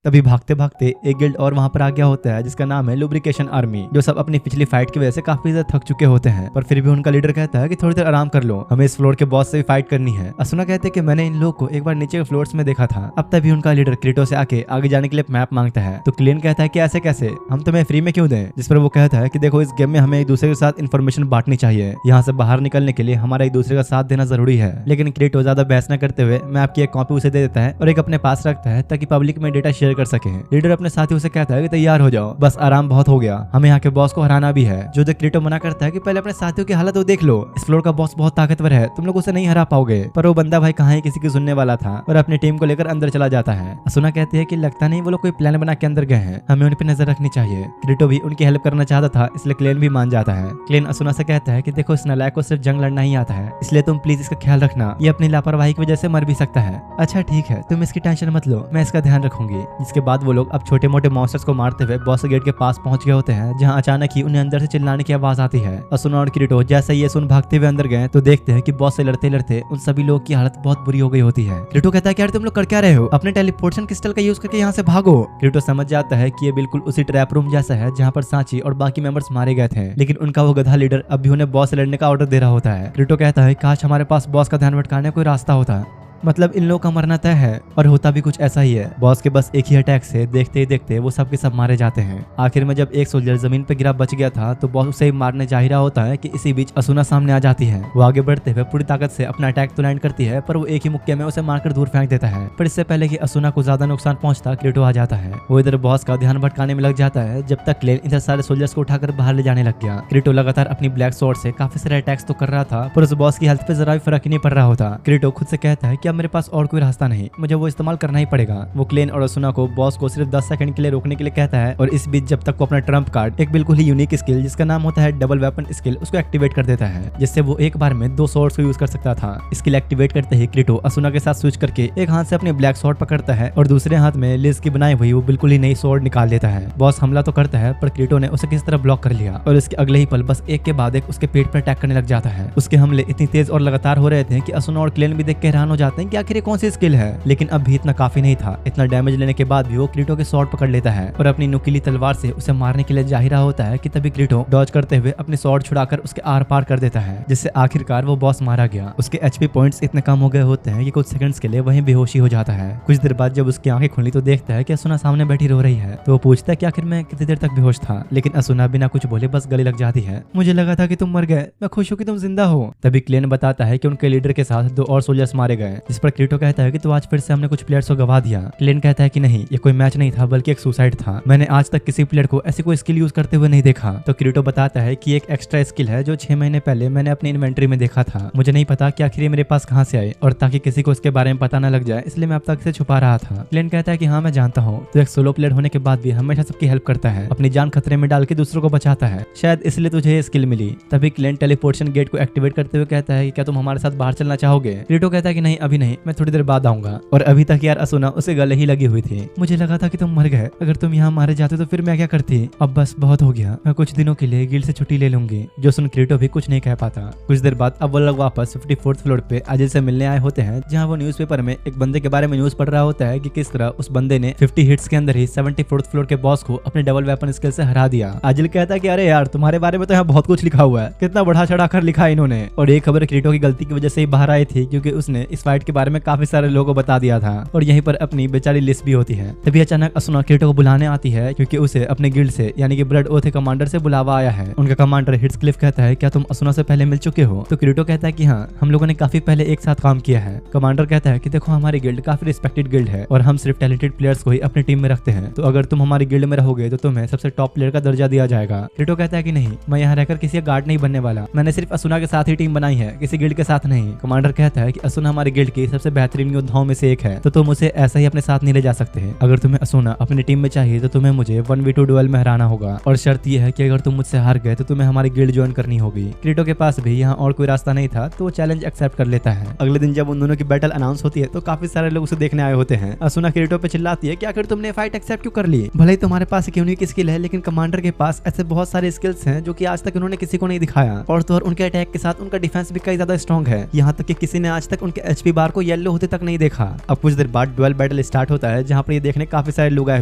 तभी भागते भागते एक गिल्ड और वहां पर आ गया होता है जिसका नाम है लुब्रिकेशन आर्मी। जो सब अपनी पिछली फाइट की वजह से काफी ज्यादा थक चुके होते हैं, पर फिर भी उनका लीडर कहता है कि थोड़ी देर आराम कर लो, हमें इस फ्लोर के बॉस से भी फाइट करनी है। असुना कहते हैं कि मैंने इन लोगों को एक बार नीचे के फ्लोर्स में देखा था। अब तभी उनका लीडर क्रीटो से आके आगे जाने के लिए मैप मांगता है। तो क्लेन कहता है कि ऐसे कैसे, हम तुम्हें फ्री में क्यों दें? जिस पर वो कहता है कि देखो, इस गेम में हमें एक दूसरे के साथ इन्फॉर्मेशन बांटनी चाहिए, यहाँ से बाहर निकलने के लिए हमारा एक दूसरे का साथ देना जरूरी है। लेकिन क्रीटो ज्यादा बहस न करते हुए मैप की एक कॉपी उसे दे देता है और एक अपने पास रखता है ताकि पब्लिक में डेटा शेयर कर सके। लीडर अपने साथियों से कहता है कि तैयार हो जाओ, बस आराम बहुत हो गया, हमें यहाँ के बॉस को हराना भी है। जो देख क्रीटो मना करता है कि पहले अपने साथियों की हालत तो देख लो, इस फ्लोर का बॉस बहुत ताकतवर है, तुम लोग उसे नहीं हरा पाओगे। पर वो बंदा भाई कहाँ ही किसी की सुनने वाला था और अपनी टीम को लेकर अंदर चला जाता है। असुना कहती है कि लगता नहीं वो लोग कोई प्लान बना के अंदर गए हैं, हमें उन पर नजर रखनी चाहिए। क्रीटो भी उनकी हेल्प करना चाहता था, इसलिए क्लेन भी मान जाता है। क्लेन असुना से कहता है कि देखो, इस नालायक को सिर्फ जंग लड़ना ही आता है, इसलिए तुम प्लीज इसका ख्याल रखना, ये अपनी लापरवाही की वजह से मर भी सकता है। अच्छा ठीक है, तुम इसकी टेंशन मत लो, मैं इसका ध्यान रखूंगी। जिसके बाद वो लोग अब छोटे मोटे मॉन्स्टर्स को मारते हुए बॉस गेट के पास पहुंच गए होते हैं, जहां अचानक ही उन्हें अंदर से चिल्लाने की आवाज आती है। असुना और क्रीटो जैसे ये सुन भागते हुए अंदर गए तो देखते हैं कि बॉस से लड़ते लड़ते उन सभी लोगों की हालत बहुत बुरी हो गई होती है। क्रीटो कहता है कि यार तुम लोग कर क्या रहे हो, अपने टेलीपोर्टेशन क्रिस्टल का यूज करके यहाँ से भागो। क्रीटो समझ जाता है कि ये बिल्कुल उसी ट्रैप रूम जैसा है जहाँ पर सांची और बाकी मेंबर्स मारे गए थे, लेकिन उनका वो गधा लीडर अब भी उन्हें बॉस से लड़ने का ऑर्डर दे रहा होता है। क्रीटो कहता है काश हमारे पास बॉस का ध्यान भटकाने का कोई रास्ता होता, मतलब इन लोगों का मरना तय है। और होता भी कुछ ऐसा ही है, बॉस के बस एक ही अटैक से देखते ही देखते वो सब के सब मारे जाते हैं। आखिर में जब एक सोल्जर जमीन पर गिरा बच गया था तो बॉस उसे मारने जा ही रहा होता है कि इसी बीच असुना सामने आ जाती है। वो आगे बढ़ते हुए पूरी ताकत से अपना अटैक तो लैंड करती है, पर वो एक ही मुक्के में उसे मारकर दूर फेंक देता है। पर इससे पहले कि असुना को ज्यादा नुकसान पहुंचता, क्रीटो आ जाता है। वो इधर बॉस का ध्यान भटकाने में लग जाता है, जब तक क्लेन इधर सारे सोल्जर्स को उठाकर बाहर ले जाने लग गया। क्रीटो लगातार अपनी ब्लैक स्वॉर्ड से काफी सारे अटैक्स तो कर रहा था, पर उस बॉस की हेल्थ पे जरा भी फर्क ही नहीं पड़ रहा होता। क्रीटो खुद से कहता है कि अब मेरे पास और कोई नहीं, मुझे वो इस्तेमाल करना ही पड़ेगा। वो क्लेन और असुना को बॉस को सिर्फ 10 सेकंड के लिए रोकने के लिए कहता है और इस बीच जब तक वो अपना ट्रम्प कार्ड, एक बिल्कुल ही यूनिक स्किल जिसका नाम होता है डबल वेपन स्किल, उसको एक्टिवेट कर देता है, जिससे वो एक बार में 2 स्वॉर्ड्स को यूज कर सकता था। स्किल एक्टिवेट करते ही क्रीटो असुना के साथ स्विच करके एक हाथ से अपने ब्लैक स्वॉर्ड पकड़ता है और दूसरे हाथ में लिज की बनाई हुई वो बिल्कुल ही नई स्वॉर्ड निकाल देता है। बॉस हमला तो करता है, पर क्रीटो ने उसे किसी तरह ब्लॉक कर लिया और इसके अगले ही पल बस एक के बाद एक उसके पेट पर अटैक करने लग जाता है। उसके हमले इतनी तेज और लगातार हो रहे थे कि असुना और क्लेन भी देख के हैरान हो जाते हैं कि आखिर कौन सी स्किल है। लेकिन अब भी इतना काफी नहीं था। इतना डैमेज लेने के बाद भी वो क्रीटो के स्वॉर्ड पकड़ लेता है और अपनी नुकीली तलवार से उसे मारने के लिए जा ही रहा होता है कि तभी क्रीटो डॉज करते हुए अपने स्वॉर्ड छुड़ाकर उसके आर पार कर देता है, जिससे आखिरकार वो बॉस मारा गया। उसके एचपी पॉइंट्स इतने कम हो गए होते हैं कि कुछ सेकंड्स के लिए वहीं बेहोशी हो जाता है। कुछ देर बाद जब उसकी आंखें खुली तो देखता है कि असुना सामने बैठी रो रही है। तो वो पूछता है कि आखिर मैं कितनी देर तक बेहोश था, लेकिन असुना बिना कुछ बोले बस गले लग जाती है। मुझे लगा था कि तुम मर गए, मैं खुश हूँ कि तुम जिंदा हो। तभी क्लेन बताता है कि उनके लीडर के साथ 2 और सोल्जर्स मारे गए, जिस पर क्रीटो कहता है कि तो आज फिर से हमने कुछ प्लेयर्स को गवा दिया। क्लेन कहता है कि नहीं, ये कोई मैच नहीं था बल्कि एक सुसाइड था, मैंने आज तक किसी प्लेयर को ऐसी कोई स्किल यूज करते हुए नहीं देखा। तो क्रीटो बताता है कि एक एक्स्ट्रा स्किल है जो 6 महीने पहले मैंने अपनी इन्वेंटरी में देखा था, मुझे नहीं पता कि आखिर ये मेरे पास कहां से आए, और ताकि किसी को इसके बारे में पता न लग जाए इसलिए मैं अब तक इसे छुपा रहा था। क्लेन कहता है कि हाँ मैं जानता हूँ, तो एक सोलो प्लेयर होने के बाद भी हमेशा सबकी हेल्प करता है, अपनी जान खतरे में डाल के दूसरों को बचाता है, शायद इसलिए तुझे ये स्किल मिली। तभी क्लेन टेलीपोर्टेशन गेट को एक्टिवेट करते हुए कहता है कि क्या तुम हमारे साथ बाहर चलना चाहोगे? क्रीटो कहता है कि नहीं अभी नहीं, मैं थोड़ी देर बाद आऊंगा। और अभी तक यार असुना उसे गले ही लगी हुई थी। मुझे लगा था कि तुम मर गए, अगर तुम यहाँ मारे जाते तो फिर मैं क्या करती, अब बस बहुत हो गया, मैं कुछ दिनों के लिए गिल्ड से छुट्टी ले लूंगी। जो सुन क्रीटो भी कुछ नहीं कह पाता। कुछ देर बाद अब वो लोग वापस 54th फ्लोर पे अजय से मिलने आए होते हैं, जहाँ वो न्यूज़पेपर में एक बंदे के बारे में न्यूज पढ़ रहा होता है कि किस तरह उस बंदे ने 50 हिट्स के अंदर ही 74th फ्लोर के बॉस को अपने डबल वेपन स्किल से हरा दिया। अजिल कहता है कि अरे यार तुम्हारे बारे में तो यहाँ बहुत कुछ लिखा हुआ है, कितना बढ़ा चढ़ा कर लिखा है इन्होंने। और ये खबर क्रीटो की गलती की वजह से ही बाहर आई थी, क्योंकि उसने इस फाइट फाइट के बारे में काफी सारे लोगों को बता दिया था और यहीं पर अपनी बेचारी लिस्ट भी होती है। तभी अचानक असुना क्रीटो को बुलाने आती है क्योंकि उसे अपने गिल्ड से यानी कि ब्लड ओथ कमांडर से बुलावा आया है। उनका कमांडर हिट्सक्लिफ कहता है क्या तुम असुना से पहले मिल चुके हो? तो क्रीटो कहता है कि हाँ, हम लोगों ने काफी पहले एक साथ काम किया है। कमांडर कहता है कि देखो हमारी गिल्ड काफी रिस्पेक्टेड गिल्ड है और हम सिर्फ टैलेंटेड प्लेयर्स को ही अपनी टीम में रखते हैं, तो अगर तुम हमारी गिल्ड में रहोगे तो तुम्हें सबसे टॉप प्लेयर का दर्जा दिया जाएगा। क्रीटो कहता है कि नहीं, मैं यहाँ रहकर किसी का गार्ड नहीं बनने वाला, मैंने सिर्फ असुना के साथ ही टीम बनाई है, किसी गिल्ड के साथ नहीं। कमांडर कहता है कि असुना हमारी गिल्ड की सबसे बेहतरीन योद्धाओं में से एक है, तो तुम उसे ऐसा ही अपने साथ नहीं ले जा सकते। अगर तुम्हें असुना अपनी टीम में चाहिए तो तुम्हें मुझे 1v2 डुएल में हराना होगा और शर्त यह है कि अगर तुम मुझसे हार गए तो तुम्हें हमारी गिल्ड ज्वाइन करनी होगी। क्रीटो के पास भी यहाँ और कोई रास्ता नहीं था तो वो चैलेंज एक्सेप्ट कर लेता है। अगले दिन जब उन दोनों की बैटल अनाउंस होती है तो काफी सारे लोग उसे देखने आए होते हैं। असुना क्रीटो पे चिल्लाती है कि आखिर तुमने फाइट एक्सेप्ट क्यों कर ली? भले ही तुम्हारे पास एक यूनिक स्किल है, लेकिन कमांडर के पास ऐसे बहुत सारे स्किल्स हैं जो कि आज तक उन्होंने किसी को नहीं दिखाया, और तो और उनके अटैक के साथ उनका डिफेंस भी कई ज्यादा स्ट्रॉन्ग है, यहाँ तक कि किसी ने आज तक उनके एचपी बार को येलो होते तक नहीं देखा। अब कुछ देर बाद डुएल बैटल स्टार्ट होता है जहाँ पर ये देखने काफी सारे लोग आए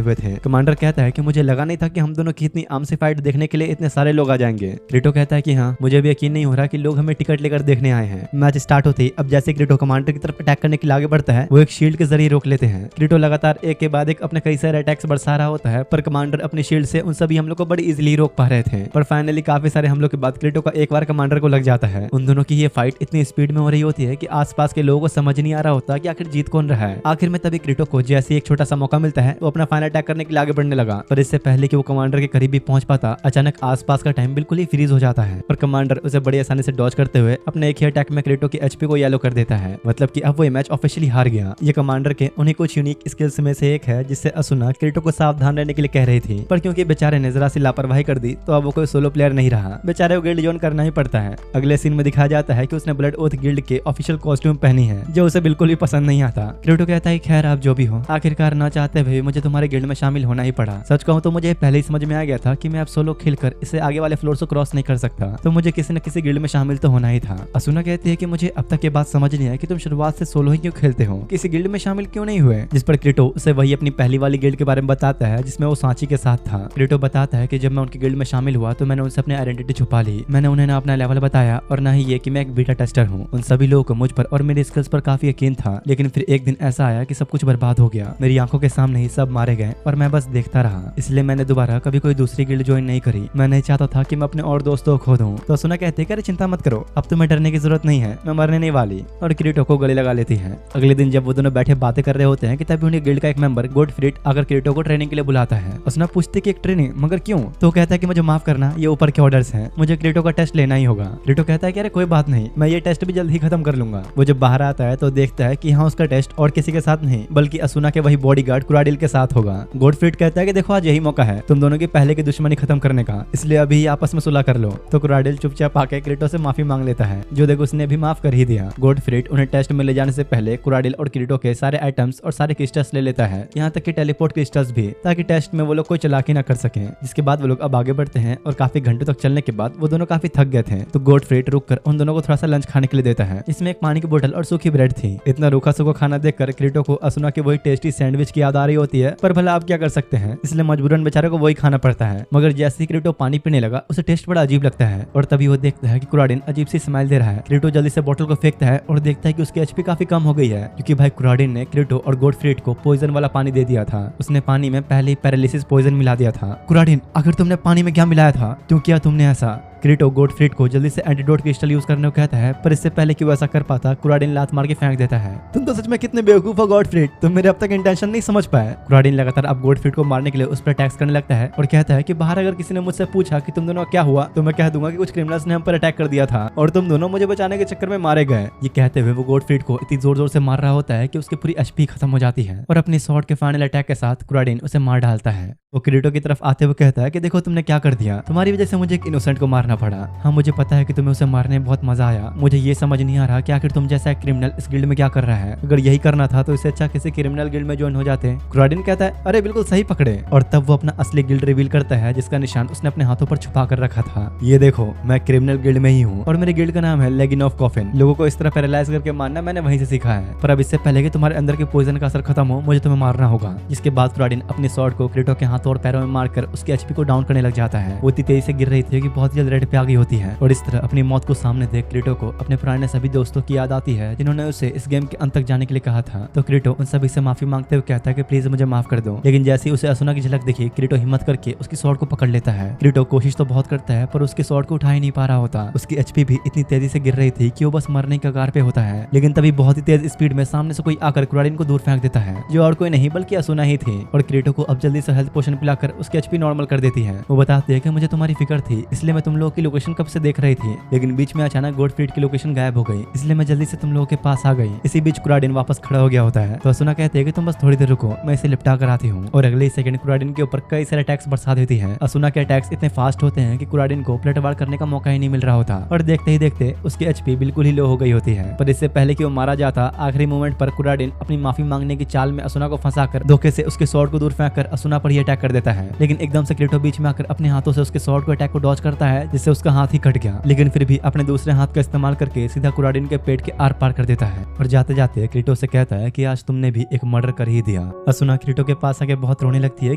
हुए थे। कमांडर कहता है कि मुझे लगा नहीं था कि हम दोनों की इतनी आम सी फाइट देखने के लिए इतने सारे लोग आ जाएंगे। क्रीटो कहता है कि हाँ, मुझे भी यकीन नहीं हो रहा कि लोग हमें टिकट लेकर देखने आए हैं। मैच स्टार्ट होते ही अब जैसे क्रीटो कमांडर की तरफ अटैक करने के लिए आगे बढ़ता है, वो एक शील्ड के जरिए रोक लेते हैं। क्रीटो लगातार एक के बाद एक अपने कई सारे अटैक्स बरसा रहा होता है, पर कमांडर अपनी शील्ड से उन सभी हमलों को बड़ी इजीली रोक पा रहे थे। पर फाइनली काफी सारे हमलों के बाद क्रीटो का एक बार कमांडर को लग जाता है। उन दोनों की ये फाइट इतनी स्पीड में हो रही होती है कि आसपास के लोगों को समझ नहीं आ रहा होता कि आखिर जीत कौन रहा है। आखिर में तभी क्रीटो को जैसे एक छोटा सा मौका मिलता है वो अपना फाइनल अटैक करने के लिए आगे बढ़ने लगा, पर इससे पहले कि वो कमांडर के करीब भी पहुंच पाता, अचानक आसपास का टाइम बिल्कुल ही फ्रीज हो जाता है और कमांडर उसे बड़ी आसानी से डॉज करते हुए अपने एक ही अटैक में क्रीटो की एचपी को येलो कर देता है। मतलब कि अब वो मैच ऑफिशियली हार गया। ये कमांडर के उन्हीं कुछ यूनिक स्किल्स में से एक है जिससे असुना क्रीटो को सावधान रहने के लिए कह रही थी, पर क्योंकि बेचारे ने जरा सी लापरवाही कर दी तो अब वो कोई सोलो प्लेयर नहीं रहा, बेचारे को गिल्ड ज्वाइन करना ही पड़ता है। अगले सीन में दिखाया जाता है कि उसने ब्लड ओथ गिल्ड के ऑफिशियल कॉस्ट्यूम पहनी है जो उसे बिल्कुल भी पसंद नहीं आता। क्रीटो कहता है खैर आप जो भी हो, आखिरकार न चाहते हुए मुझे तुम्हारे गिल्ड में शामिल होना ही पड़ा। सच कहूं तो मुझे पहले ही समझ में आ गया था कि मैं अब सोलो खेलकर इसे आगे वाले फ्लोर से क्रॉस नहीं कर सकता, तो मुझे किसी न किसी गिल्ड में शामिल तो होना ही था। असुना कहती है कि मुझे अब तक ये बात समझ नहीं आया कि तुम शुरुआत से सोलो ही क्यों खेलते हो, किसी गिल्ड में शामिल क्यों नहीं हुए? जिस पर क्रीटो उसे वही अपनी पहली वाली गिल्ड के बारे में बताता है जिसमें वो सांची के साथ था। क्रीटो बताता है कि जब मैं उनकी गिल्ड में शामिल हुआ तो मैंने उनसे अपनी आइडेंटिटी छुपा ली, मैंने उन्हें ना अपना लेवल बताया और ना ही ये कि मैं एक बीटा टेस्टर हूँ। उन सभी लोगों को मुझ पर और मेरे स्किल्स पर काफी यकीन था, लेकिन फिर एक दिन ऐसा आया कि सब कुछ बर्बाद हो गया, मेरी आंखों के सामने ही सब मारे गए और मैं बस देखता रहा। इसलिए मैंने दोबारा कभी कोई दूसरी गिल्ड ज्वाइन नहीं करी, मैं नहीं चाहता था कि मैं अपने और दोस्तों को खो दूं। तो असुना कहते हैं अरे चिंता मत करो, अब तुम्हें डरने की जरूरत नहीं है, मैं मरने नहीं वाली, और क्रीटो को गले लगा लेती है। अगले दिन जब वो दोनों बैठे बातें कर रहे होते हैं कि तभी उन्हें गिल्ड का एक मेंबर गॉडफ्रीड आकर क्रीटो को ट्रेनिंग के लिए बुलाता है। असुना पूछती कि एक ट्रेनिंग, मगर क्यों? तो कहता है कि मुझे माफ करना, ये ऊपर के ऑर्डर्स हैं, मुझे क्रीटो का टेस्ट लेना ही होगा। क्रीटो कहता है कि अरे कोई बात नहीं, मैं ये टेस्ट भी जल्द ही खत्म कर लूंगा। वो जब बाहर आता है तो देखता है कि यहाँ उसका टेस्ट और किसी के साथ नहीं बल्कि असुना के वही बॉडीगार्ड कुराडिल के साथ होगा। गॉडफ्रीड कहता है कि देखो आज यही मौका है तुम दोनों की पहले की दुश्मनी खत्म करने का, इसलिए अभी आपस में सुलह कर लो। तो कुराडिल चुपचाप आके क्रीटो से माफी मांग लेता है, जो देखो उसने भी माफ कर ही दिया। गॉडफ्रीड उन्हें टेस्ट में ले जाने से पहले कुराडिल और क्रीटो के सारे आइटम्स और सारे क्रिस्टल्स ले लेता है, यहाँ तक कि टेलीपोर्ट क्रिस्टल्स भी, ताकि टेस्ट में वो लोग कोई चालाकी न कर सके। जिसके बाद वो लोग अब आगे बढ़ते हैं और काफी घंटों तक चलने के बाद वो दोनों काफी थक गए थे, तो गॉडफ्रीड रुककर उन दोनों को थोड़ा सा लंच खाने के लिए देता है। इसमें एक पानी की बोतल और सूखी ब्रेड थी। इतना रूखा सूखा खाना देखकर क्रीटो को असुना की वही टेस्टी सैंडविच की याद आ रही होती है, पर भला आप क्या कर सकते हैं, इसलिए मजबूरन बेचारे को वही खाना पड़ता है। मगर जैसे ही क्रीटो पानी पीने लगा उसे टेस्ट बड़ा अजीब लगता है और तभी वो देखता है कि कुराडिन अजीब सी स्माइल दे रहा है। क्रीटो जल्दी से बोतल को फेंकता है और देखता है कि उसकी एचपी काफी कम हो गई है, क्योंकि भाई कुराडिन ने क्रीटो और गॉडफ्रीड को पॉइजन वाला पानी दे दिया था। उसने पानी में पहले ही पैरालिसिस पॉइजन मिला दिया था। कुराडिन आखिर तुमने पानी में क्या मिलाया था, क्यों किया तुमने ऐसा? क्रीटो गॉडफ्रीड को जल्दी से एंटीडोट क्रिस्टल यूज करने को कहता है, पर इससे पहले कि वो ऐसा कर पाता कुराडिन लात मार के फेंक देता है। तुम तो सच में कितने बेवकूफ हो गॉडफ्रीड, तुम मेरे अब तक इंटेंशन नहीं समझ पाए। कुराडिन लगातार अब गॉडफ्रीड को मारने के लिए उस पर अटैक्स करने लगता है और कहता है कि बाहर अगर किसी ने मुझसे पूछा कि तुम दोनों क्या हुआ तो मैं कह दूंगा कि कुछ क्रिमिनल्स ने हम पर अटैक कर दिया था और तुम दोनों मुझे बचाने के चक्कर में मारे गए। ये कहते हुए वो गॉडफ्रीड को इतनी जोर जोर से मार रहा होता है कि उसकी पूरी एचपी खत्म हो जाती है और अपनी स्वॉर्ड के फाइनल अटैक के साथ कुराडिन उसे मार डालता है। वो क्रीटो की तरफ आते हुए कहता है कि देखो तुमने क्या कर दिया, तुम्हारी वजह से मुझे एक इनोसेंट को मारना पड़ा। हाँ मुझे पता है कि तुम्हें उसे मारने में बहुत मजा आया, मुझे ये समझ नहीं आ रहा कि आखिर तुम जैसा एक क्रिमिनल इस गिल्ड में क्या कर रहा है। अगर यही करना था तो इससे अच्छा किसी क्रिमिनल गिल्ड में ज्वाइन हो जाते। कुराडिन कहता है अरे बिल्कुल सही पकड़े, और तब वो अपना असली गिल्ड रिवील करता है जिसका निशान उसने अपने हाथों पर छुपा कर रखा था। ये देखो मैं क्रिमिनल गिल्ड में ही हूँ और मेरे गिल्ड का नाम है लेगिन ऑफ कॉफिन। लोगों को इस तरह पैरालाइज करके मारना मैंने वहीं से सीखा है, पर अब इससे पहले कि तुम्हारे अंदर के पॉइजन का असर खत्म हो मुझे तुम्हें मारना होगा। जिसके बाद कुराडिन अपनी स्वॉर्ड को क्रीटो के हाथों और पैरों में मारकर उसकी एचपी को डाउन करने लग जाता है। वो इतनी तेजी से गिर रही थी कि बहुत जल्द रेड साइड पे आ गई होती है और इस तरह अपनी मौत को सामने देख क्रीटो को अपने पुराने सभी दोस्तों की याद आती है जिन्होंने उसे इस गेम के अंत तक जाने के लिए कहा था। तो क्रीटो उन सभी से माफी मांगते हुए कहता है कि प्लीज मुझे माफ कर दो, लेकिन जैसे ही उसे असुना की झलक दिखी क्रीटो हिम्मत करके उसकी स्वॉर्ड को पकड़ लेता है। क्रीटो कोशिश तो बहुत करता है पर उसकी स्वॉर्ड को उठा ही नहीं पा रहा होता। उसकी एचपी भी इतनी तेजी से गिर रही थी कि वो बस मरने के कगार पे होता है, लेकिन तभी बहुत ही तेज स्पीड में सामने से कोई आकर कुराडिन को दूर फेंक देता है, जो और कोई नहीं बल्कि असुना ही थी और क्रीटो को अब जल्दी से हेल्थ पोशन पिलाकर उसकी एचपी नॉर्मल कर देती है। वो बताती है कि मुझे तुम्हारी फिक्र थी, इसलिए मैं तुम लोगों की लोकेशन कब से देख रही थी, लेकिन बीच में अचानक गॉडफ्रीड की लोकेशन गायब हो गई, इसलिए मैं जल्दी से तुम लोगों के पास आ गई। इसी बीच कुराडिन वापस खड़ा हो गया होता है। तो असुना कहते हैं कि तुम बस थोड़ी देर रुको, मैं इसे लिपटा कर आती हूँ, और अगले सेकंड कुराडिन के ऊपर कई सारे अटैक्स बरसा देती है। असुना के अटैक्स इतने फास्ट होते हैं कि कुराडिन को पलटवार करने का मौका ही नहीं मिल रहा होता और देखते ही देखते उसकी एचपी बिल्कुल ही लो हो गई होती है। पर इससे पहले कि वो मारा जाता, आखिरी मोमेंट पर कुराडिन अपनी माफी मांगने की चाल में असुना को फंसाकर धोखे से उसके स्वॉर्ड को दूर फेंक कर असुना पर ही अटैक कर देता है, लेकिन एकदम से क्रीटो बीच में आकर अपने हाथों से उसके स्वॉर्ड को अटैक को डॉज करता है, जिससे उसका हाथ ही कट गया, लेकिन फिर भी अपने दूसरे हाथ का इस्तेमाल करके सीधा कुराडिन के पेट के आर पार कर देता है और जाते जाते क्रीटो से कहता है कि आज तुमने भी एक मर्डर कर ही दिया। असुना क्रीटो के पास आके बहुत रोने लगती है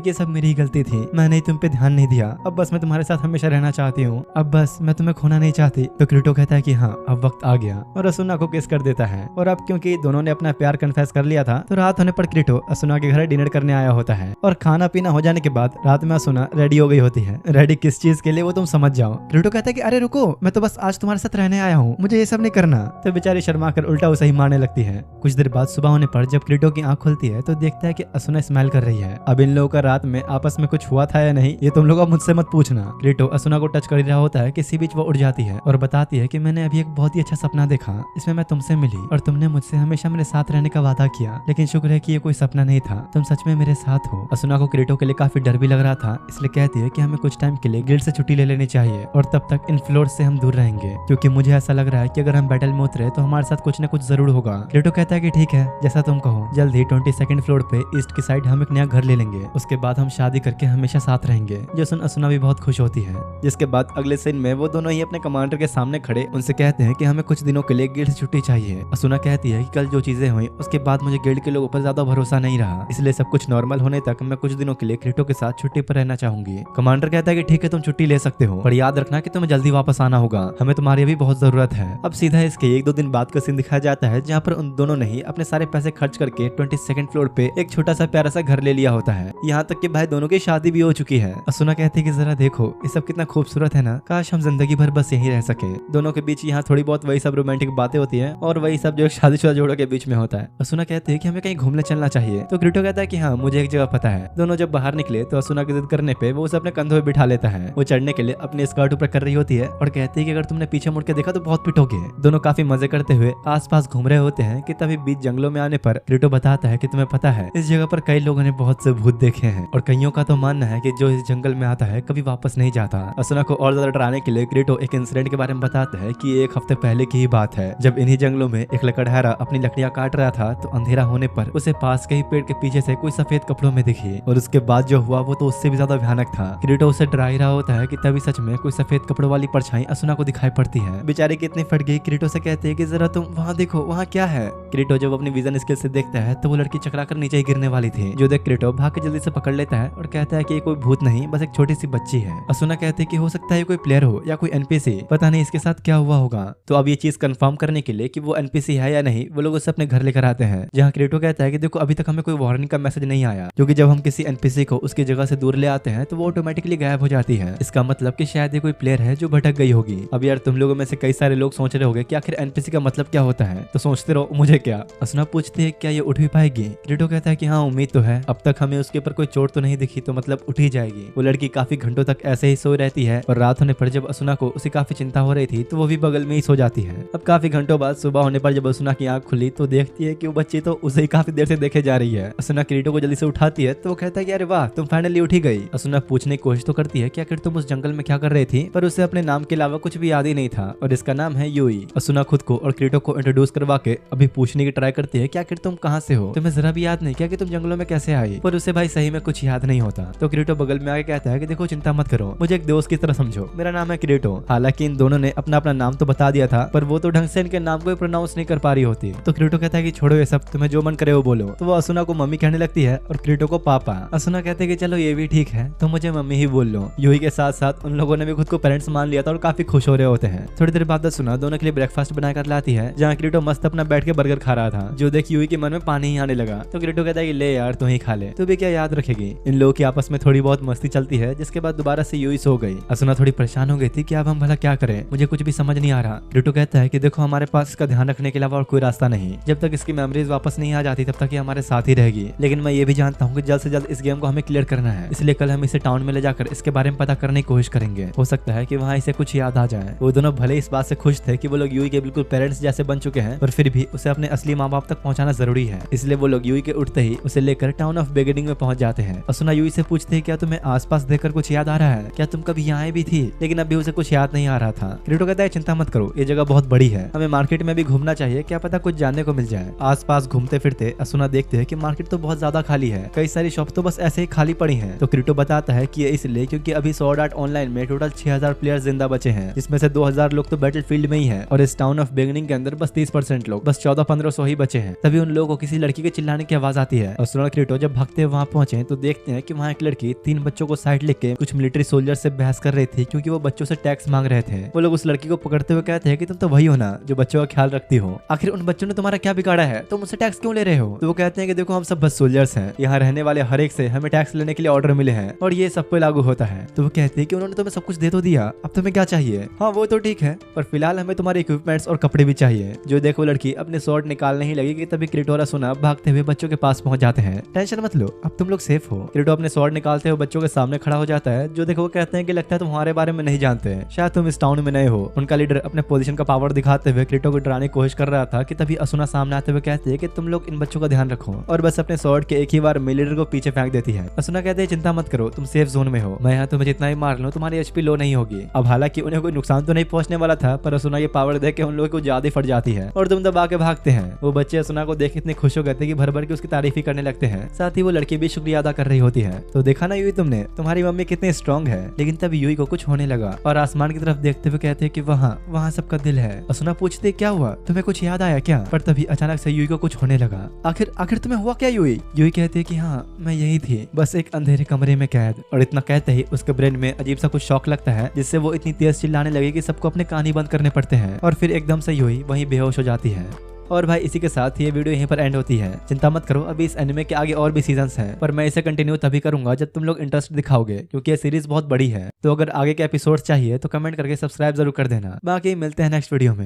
कि सब मेरी ही गलती थी, मैंने तुम पे ध्यान नहीं दिया, अब बस मैं तुम्हारे साथ हमेशा रहना चाहती हूँ, अब बस मैं तुम्हें खोना नहीं चाहती। तो क्रीटो कहता है कि हाँ अब वक्त आ गया और असुना को किस कर देता है। और अब क्योंकि दोनों ने अपना प्यार कन्फेस कर लिया था तो रात होने पर क्रीटो असुना के घर डिनर करने आया होता है और खाना पीना हो जाने के बाद रात में असुना रेडी हो गई होती है। रेडी किस चीज के लिए वो तुम समझ जाओ। क्रीटो कहता है कि अरे रुको, मैं तो बस आज तुम्हारे साथ रहने आया हूँ, मुझे ये सब नहीं करना। तो बेचारी शर्मा कर उल्टा उसे ही मारने लगती है। कुछ देर बाद सुबह होने पर जब क्रीटो की आंख खुलती है तो देखता है कि असुना स्माइल कर रही है। अब इन लोगों का रात में आपस में कुछ हुआ था या नहीं ये तुम लोग अब मुझसे मत पूछना। क्रीटो असुना को टच कर रहा होता है, किसी बीच वो उड़ जाती है और बताती है कि मैंने अभी एक बहुत ही अच्छा सपना देखा, इसमें मैं तुमसे मिली और तुमने मुझसे हमेशा मेरे साथ रहने का वादा किया, लेकिन शुक्र है कि ये कोई सपना नहीं था, तुम सच में मेरे साथ हो। असुना को क्रीटो के लिए काफी डर भी लग रहा था, इसलिए कहती है कि हमें कुछ टाइम के लिए गिल्ड से छुट्टी ले लेनी चाहिए और तब तक इन फ्लोर से हम दूर रहेंगे, क्योंकि मुझे ऐसा लग रहा है कि अगर हम बैटल में उतरे तो हमारे साथ कुछ न कुछ जरूर होगा। क्रीटो कहता है कि ठीक है जैसा तुम कहो, जल्द ही 22nd फ्लोर पे ईस्ट की साइड हम एक नया घर ले लेंगे, उसके बाद हम शादी करके हमेशा साथ रहेंगे। जो सुन असुना भी बहुत खुश होती है। जिसके बाद अगले सीन में वो दोनों ही अपने कमांडर के सामने खड़े उनसे कहते हैं कि हमें कुछ दिनों के लिए गिल्ड से छुट्टी चाहिए। असुना कहती है कि कल जो चीजें हुई उसके बाद मुझे गिल्ड के लोगों पर ज्यादा भरोसा नहीं रहा, इसलिए सब कुछ नॉर्मल होने तक मैं कुछ दिनों के लिए क्रीटो के साथ छुट्टी पर रहना चाहूंगी। कमांडर कहता है कि ठीक है तुम छुट्टी ले सकते हो, पर याद रखना कि तुम्हें जल्दी वापस आना होगा, हमें तुम्हारी भी बहुत जरूरत है। अब सीधा इसके 1-2 दिन बाद का सीन दिखाया जाता है जहाँ पर उन दोनों ने ही अपने सारे पैसे खर्च करके 22nd फ्लोर पे एक छोटा सा प्यारा सा घर ले लिया होता है। यहाँ तक कि भाई दोनों की शादी भी हो चुकी है। असुना कहती है कि जरा देखो ये सब कितना खूबसूरत है ना, काश हम जिंदगी भर बस यहीं रह सके। दोनों के बीच यहाँ थोड़ी बहुत वही सब रोमांटिक बातें होती है और वही सब जो शादीशुदा जोड़ों के बीच में होता है। असुना कहती है कि हमें कहीं घूमने चलना चाहिए, तो क्रीटो कहता है कि हाँ मुझे एक जगह पता है। दोनों जब बाहर निकले तो असुना की जिद करने पे वो उसे अपने कंधों पे बिठा लेता है। वो चढ़ने के लिए अपने स्कर्ट ऊपर कर रही होती है और कहती है कि अगर तुमने पीछे मुड़ के देखा तो बहुत पिटोगे। दोनों काफी मजे करते हुए आसपास घूम रहे होते हैं कि तभी बीच जंगलों में आने पर क्रीटो बताता है कि तुम्हें पता है इस जगह पर कई लोगों ने बहुत से भूत देखे हैं और कईयों का तो मानना है कि जो इस जंगल में आता है कभी वापस नहीं जाता। असुना को और ज्यादा डराने के लिए क्रीटो एक इंसिडेंट के बारे में बताता है कि 1 हफ्ते पहले की ही बात है, जब इन्हीं जंगलों में एक लकड़हारा अपनी लकड़ियां काट रहा था तो अंधेरा होने पर उसे पास के ही पेड़ के पीछे से कोई सफेद कपड़ों में दिखी और उसके बाद जो हुआ वो तो उससे भी ज्यादा भयानक था। क्रीटो उसे डरा ही रहा होता है कि तभी सच में कोई सफेद कपड़ों वाली परछाई असुना को दिखाई पड़ती है। बेचारी कितनी फट गई। क्रीटो से कहते हैं कि जरा तुम वहाँ देखो वहाँ क्या है। क्रीटो जब अपनी विजन स्किल से देखता है तो वो लड़की चकराकर नीचे ही गिरने वाली थी, जो देख क्रीटो भाग के जल्दी से पकड़ लेता है और कहता है कि ये कोई भूत नहीं बस एक छोटी सी बच्ची है। असुना कहते हैं कि हो सकता है कोई प्लेयर हो या कोई एनपीसी, पता नहीं इसके साथ क्या हुआ होगा। तो अब ये चीज कंफर्म करने के लिए कि वो एनपीसी है या नहीं वो लोग उसे अपने घर लेकर आते हैं, जहाँ क्रीटो कहता है कि देखो अभी तक हमें कोई वार्निंग का मैसेज नहीं आया, क्योंकि जब हम किसी एनपीसी को उसकी जगह से दूर ले आते हैं तो वो ऑटोमेटिकली गायब हो जाती है। इसका मतलब कि शायद ये कोई प्लेयर है जो भटक गई होगी। अब यार तुम लोगों में से कई सारे लोग सोच रहे होंगे कि आखिर एनपीसी का मतलब क्या होता है, तो सोचते रहो मुझे क्या। असुना पूछती है क्या ये उठ भी पाएगी। क्रीटो कहता है कि हाँ उम्मीद तो है, अब तक हमें उसके ऊपर कोई चोट तो नहीं दिखी तो मतलब उठ ही जाएगी। वो लड़की काफी घंटों तक ऐसे ही सो रहती है और रात होने पर जब असुना को उसे काफी चिंता हो रही थी तो वो भी बगल में ही सो जाती है। अब काफी घंटों बाद सुबह होने पर जब असुना की आंख खुली तो देखती है कि वो बच्ची तो उसे ही काफी देर से देखे जा रही है। असुना क्रीटो को जल्दी से उठाती है तो वो कहता है कि अरे वाह तुम फाइनली उठी गई। असुना पूछने की कोशिश तो करती है कि आखिर तुम उस जंगल में क्या कर रही थी, पर उसे अपने नाम के अलावा कुछ भी याद ही नहीं था और इसका नाम है यूई। असुना खुद को और क्रीटो को इंट्रोड्यूस करवा के अभी पूछने की ट्राई करती है कि आखिर तुम कहाँ से हो, तुम्हें जरा भी याद नहीं क्या कि तुम जंगलों में कैसे आई, पर उसे भाई सही में कुछ याद नहीं होता। तो क्रीटो बगल में आके कहता है कि देखो चिंता मत करो, मुझे एक दोस्त की तरह समझो, मेरा नाम है क्रीटो। हालांकि इन दोनों ने अपना अपना नाम तो बता दिया था पर वो तो ढंग से इनके नाम को प्रोनाउंस नहीं कर पा रही होती। तो क्रीटो कहता है कि छोड़ो ये सब, तुम्हें जो मन करे वो बोलो। तो वो असुना को मम्मी कहने लगती है और क्रीटो को पापा। असुना कहते हैं कि चलो ये भी ठीक है तो मुझे मम्मी ही बोल लो। यूही के साथ साथ उन लोगों ने भी खुद को को पेरेंट्स मान लिया था और काफी खुश हो रहे होते हैं। थोड़ी देर बाद सुना दोनों के लिए ब्रेकफास्ट बनाकर लाती है, जहाँ क्रिटो मस्त अपना बैठ के बर्गर खा रहा था, जो देख यूई के मन में पानी ही आने लगा। तो क्रिटो कहता है कि ले यार तू ही खा ले, तू भी क्या याद रखेगी। इन लोगों की आपस में थोड़ी बहुत मस्ती चलती है, जिसके बाद दोबारा से यूई सो गई। असुना थोड़ी परेशान हो गई थी कि अब हम भला क्या करें, मुझे कुछ भी समझ नहीं आ रहा। क्रिटो कहता है कि देखो हमारे पास इसका ध्यान रखने के अलावा और कोई रास्ता नहीं, जब तक इसकी मेमोरीज वापस नहीं आ जाती तब तक ये हमारे साथ ही रहेगी। लेकिन मैं ये भी जानता हूँ कि जल्द से जल्द इस गेम को हमें क्लियर करना है, इसलिए कल हम इसे टाउन में ले जाकर इसके बारे में पता करने की कोशिश करेंगे। हो सकता है कि वहाँ इसे कुछ याद आ जाए। वो दोनों भले इस बात से खुश थे कि वो लोग यूई के बिल्कुल पेरेंट्स जैसे बन चुके हैं, पर फिर भी उसे अपने असली माँ बाप तक पहुंचाना जरूरी है। इसलिए वो लोग यूई के उठते ही उसे लेकर टाउन ऑफ बिगिनिंग में पहुंच जाते हैं। असुना यूई से पूछते हैं क्या तुम्हें आसपास देखकर कुछ याद आ रहा है, क्या तुम कभी यहाँ भी थी। लेकिन अभी उसे कुछ याद नहीं आ रहा था। क्रिटो कहता है चिंता मत करो, ये जगह बहुत बड़ी है, हमें मार्केट में भी घूमना चाहिए, क्या पता कुछ जानने को मिल जाए। आसपास घूमते फिरते असुना देखते हैं कि मार्केट तो बहुत ज्यादा खाली है, कई सारी शॉप तो बस ऐसे ही खाली पड़ी हैं। तो क्रिटो बताता है कि ये इसलिए क्योंकि अभी स्वॉर्ड आर्ट ऑनलाइन में टोटल 6000 प्लेयर्स जिंदा बचे हैं, जिसमें से 2000 लोग तो बैटलफील्ड में ही हैं, और इस टाउन ऑफ बिगिनिंग के अंदर बस 30% लोग, बस 1400-1500 ही बचे हैं। तभी उन लोगों को किसी लड़की के चिल्लाने की आवाज आती है। और क्रिटो जब भागते वहां पहुंचे तो देखते हैं कि वहां एक लड़की 3 बच्चों को साइड लेके कुछ मिलिट्री सोल्जर से बहस कर रही थी, क्योंकि वो बच्चों से टैक्स मांग रहे थे। वो लोग उस लड़की को पकड़ते हुए कहते हैं कि तुम तो वही हो ना जो बच्चों का ख्याल रखती हो, आखिर उन बच्चों ने तुम्हारा क्या बिगाड़ा है, तुम मुझसे टैक्स क्यों ले रहे हो। तो वो कहते हैं कि देखो हम सब बस सोल्जर्स हैं, यहाँ रहने वाले हर एक से हमें टैक्स लेने के लिए ऑर्डर मिले हैं और ये सब पे लागू होता है। तो वो कहते हैं कि उन्होंने तुम्हें सब कुछ दे तो दिया, अब तुम्हें क्या चाहिए। हाँ वो तो ठीक है, पर फिलहाल हमें तुम्हारे इक्विपमेंट्स और कपड़े भी चाहिए। जो देखो लड़की अपने स्वॉर्ड निकालने ही लगी कि तभी क्रिटो और असुना भागते हुए बच्चों के पास पहुंच जाते हैं। टेंशन मत लो, अब तुम लोग सेफ हो। क्रिटो अपने स्वॉर्ड निकालते हुए बच्चों के सामने खड़ा हो जाता है, जो देखो वो कहते हैं कि लगता है तुम हमारे बारे में नहीं जानते हैं, शायद तुम इस टाउन में नए हो। उनका लीडर अपने पोजीशन का पावर दिखाते हुए क्रिटो को डराने की कोशिश कर रहा था कि तभी असुना सामने आते हुए कहते हैं कि तुम लोग इन बच्चों का ध्यान रखो, और बस अपने स्वॉर्ड के एक ही बार में लीडर को पीछे फेंक देती है। असुना कहते हैं चिंता मत करो, तुम सेफ जोन में हो, मैं यहाँ तुम्हें जितना ही मार लूं तुम्हारी एचपी लो नहीं होगी। अब हालांकि उन्हें कोई नुकसान तो नहीं पहुंचने वाला था, पर असुना ये पावर देख के उन लोगों को ज्यादा फट जाती है और तुम दबा के भागते हैं। वो बच्चे असुना को देख इतने खुश हो गए थे कि भर भर के उसकी तारीफ ही करने लगते हैं। साथ ही वो लड़की भी शुक्रिया अदा कर रही होती है। तो देखा ना यूई तुमने, तुम्हारी मम्मी कितनी स्ट्रांग है। लेकिन तब यूई को कुछ होने लगा और आसमान की तरफ देखते हुए कहते हैं कि वहाँ सबका दिल है। असुना पूछते क्या हुआ, तुम्हें कुछ याद आया क्या। पर तभी अचानक से यूई को कुछ होने लगा। आखिर तुम्हें हुआ क्या यूई। यूई कहते हैं कि हाँ मैं यही थी, बस एक अंधेरे कमरे में कैद। और इतना कहते ही उसके ब्रेन में अजीब सा कुछ शॉक लगता है, जिससे वो इतनी तेज चिल्लाने लगे कि सबको अपने कान ही बंद करने पड़ते हैं। और फिर एकदम से यूई वहीं बेहोश हो जाती है। और भाई इसी के साथ ये वीडियो यहीं पर एंड होती है। चिंता मत करो, अभी इस एनिमे के आगे और भी सीजन्स हैं, पर मैं इसे कंटिन्यू तभी करूंगा जब तुम लोग इंटरेस्ट दिखाओगे, क्योंकि ये सीरीज बहुत बड़ी है। तो अगर आगे के एपिसोड्स चाहिए तो कमेंट करके सब्सक्राइब जरूर कर देना। बाकी मिलते हैं नेक्स्ट वीडियो में।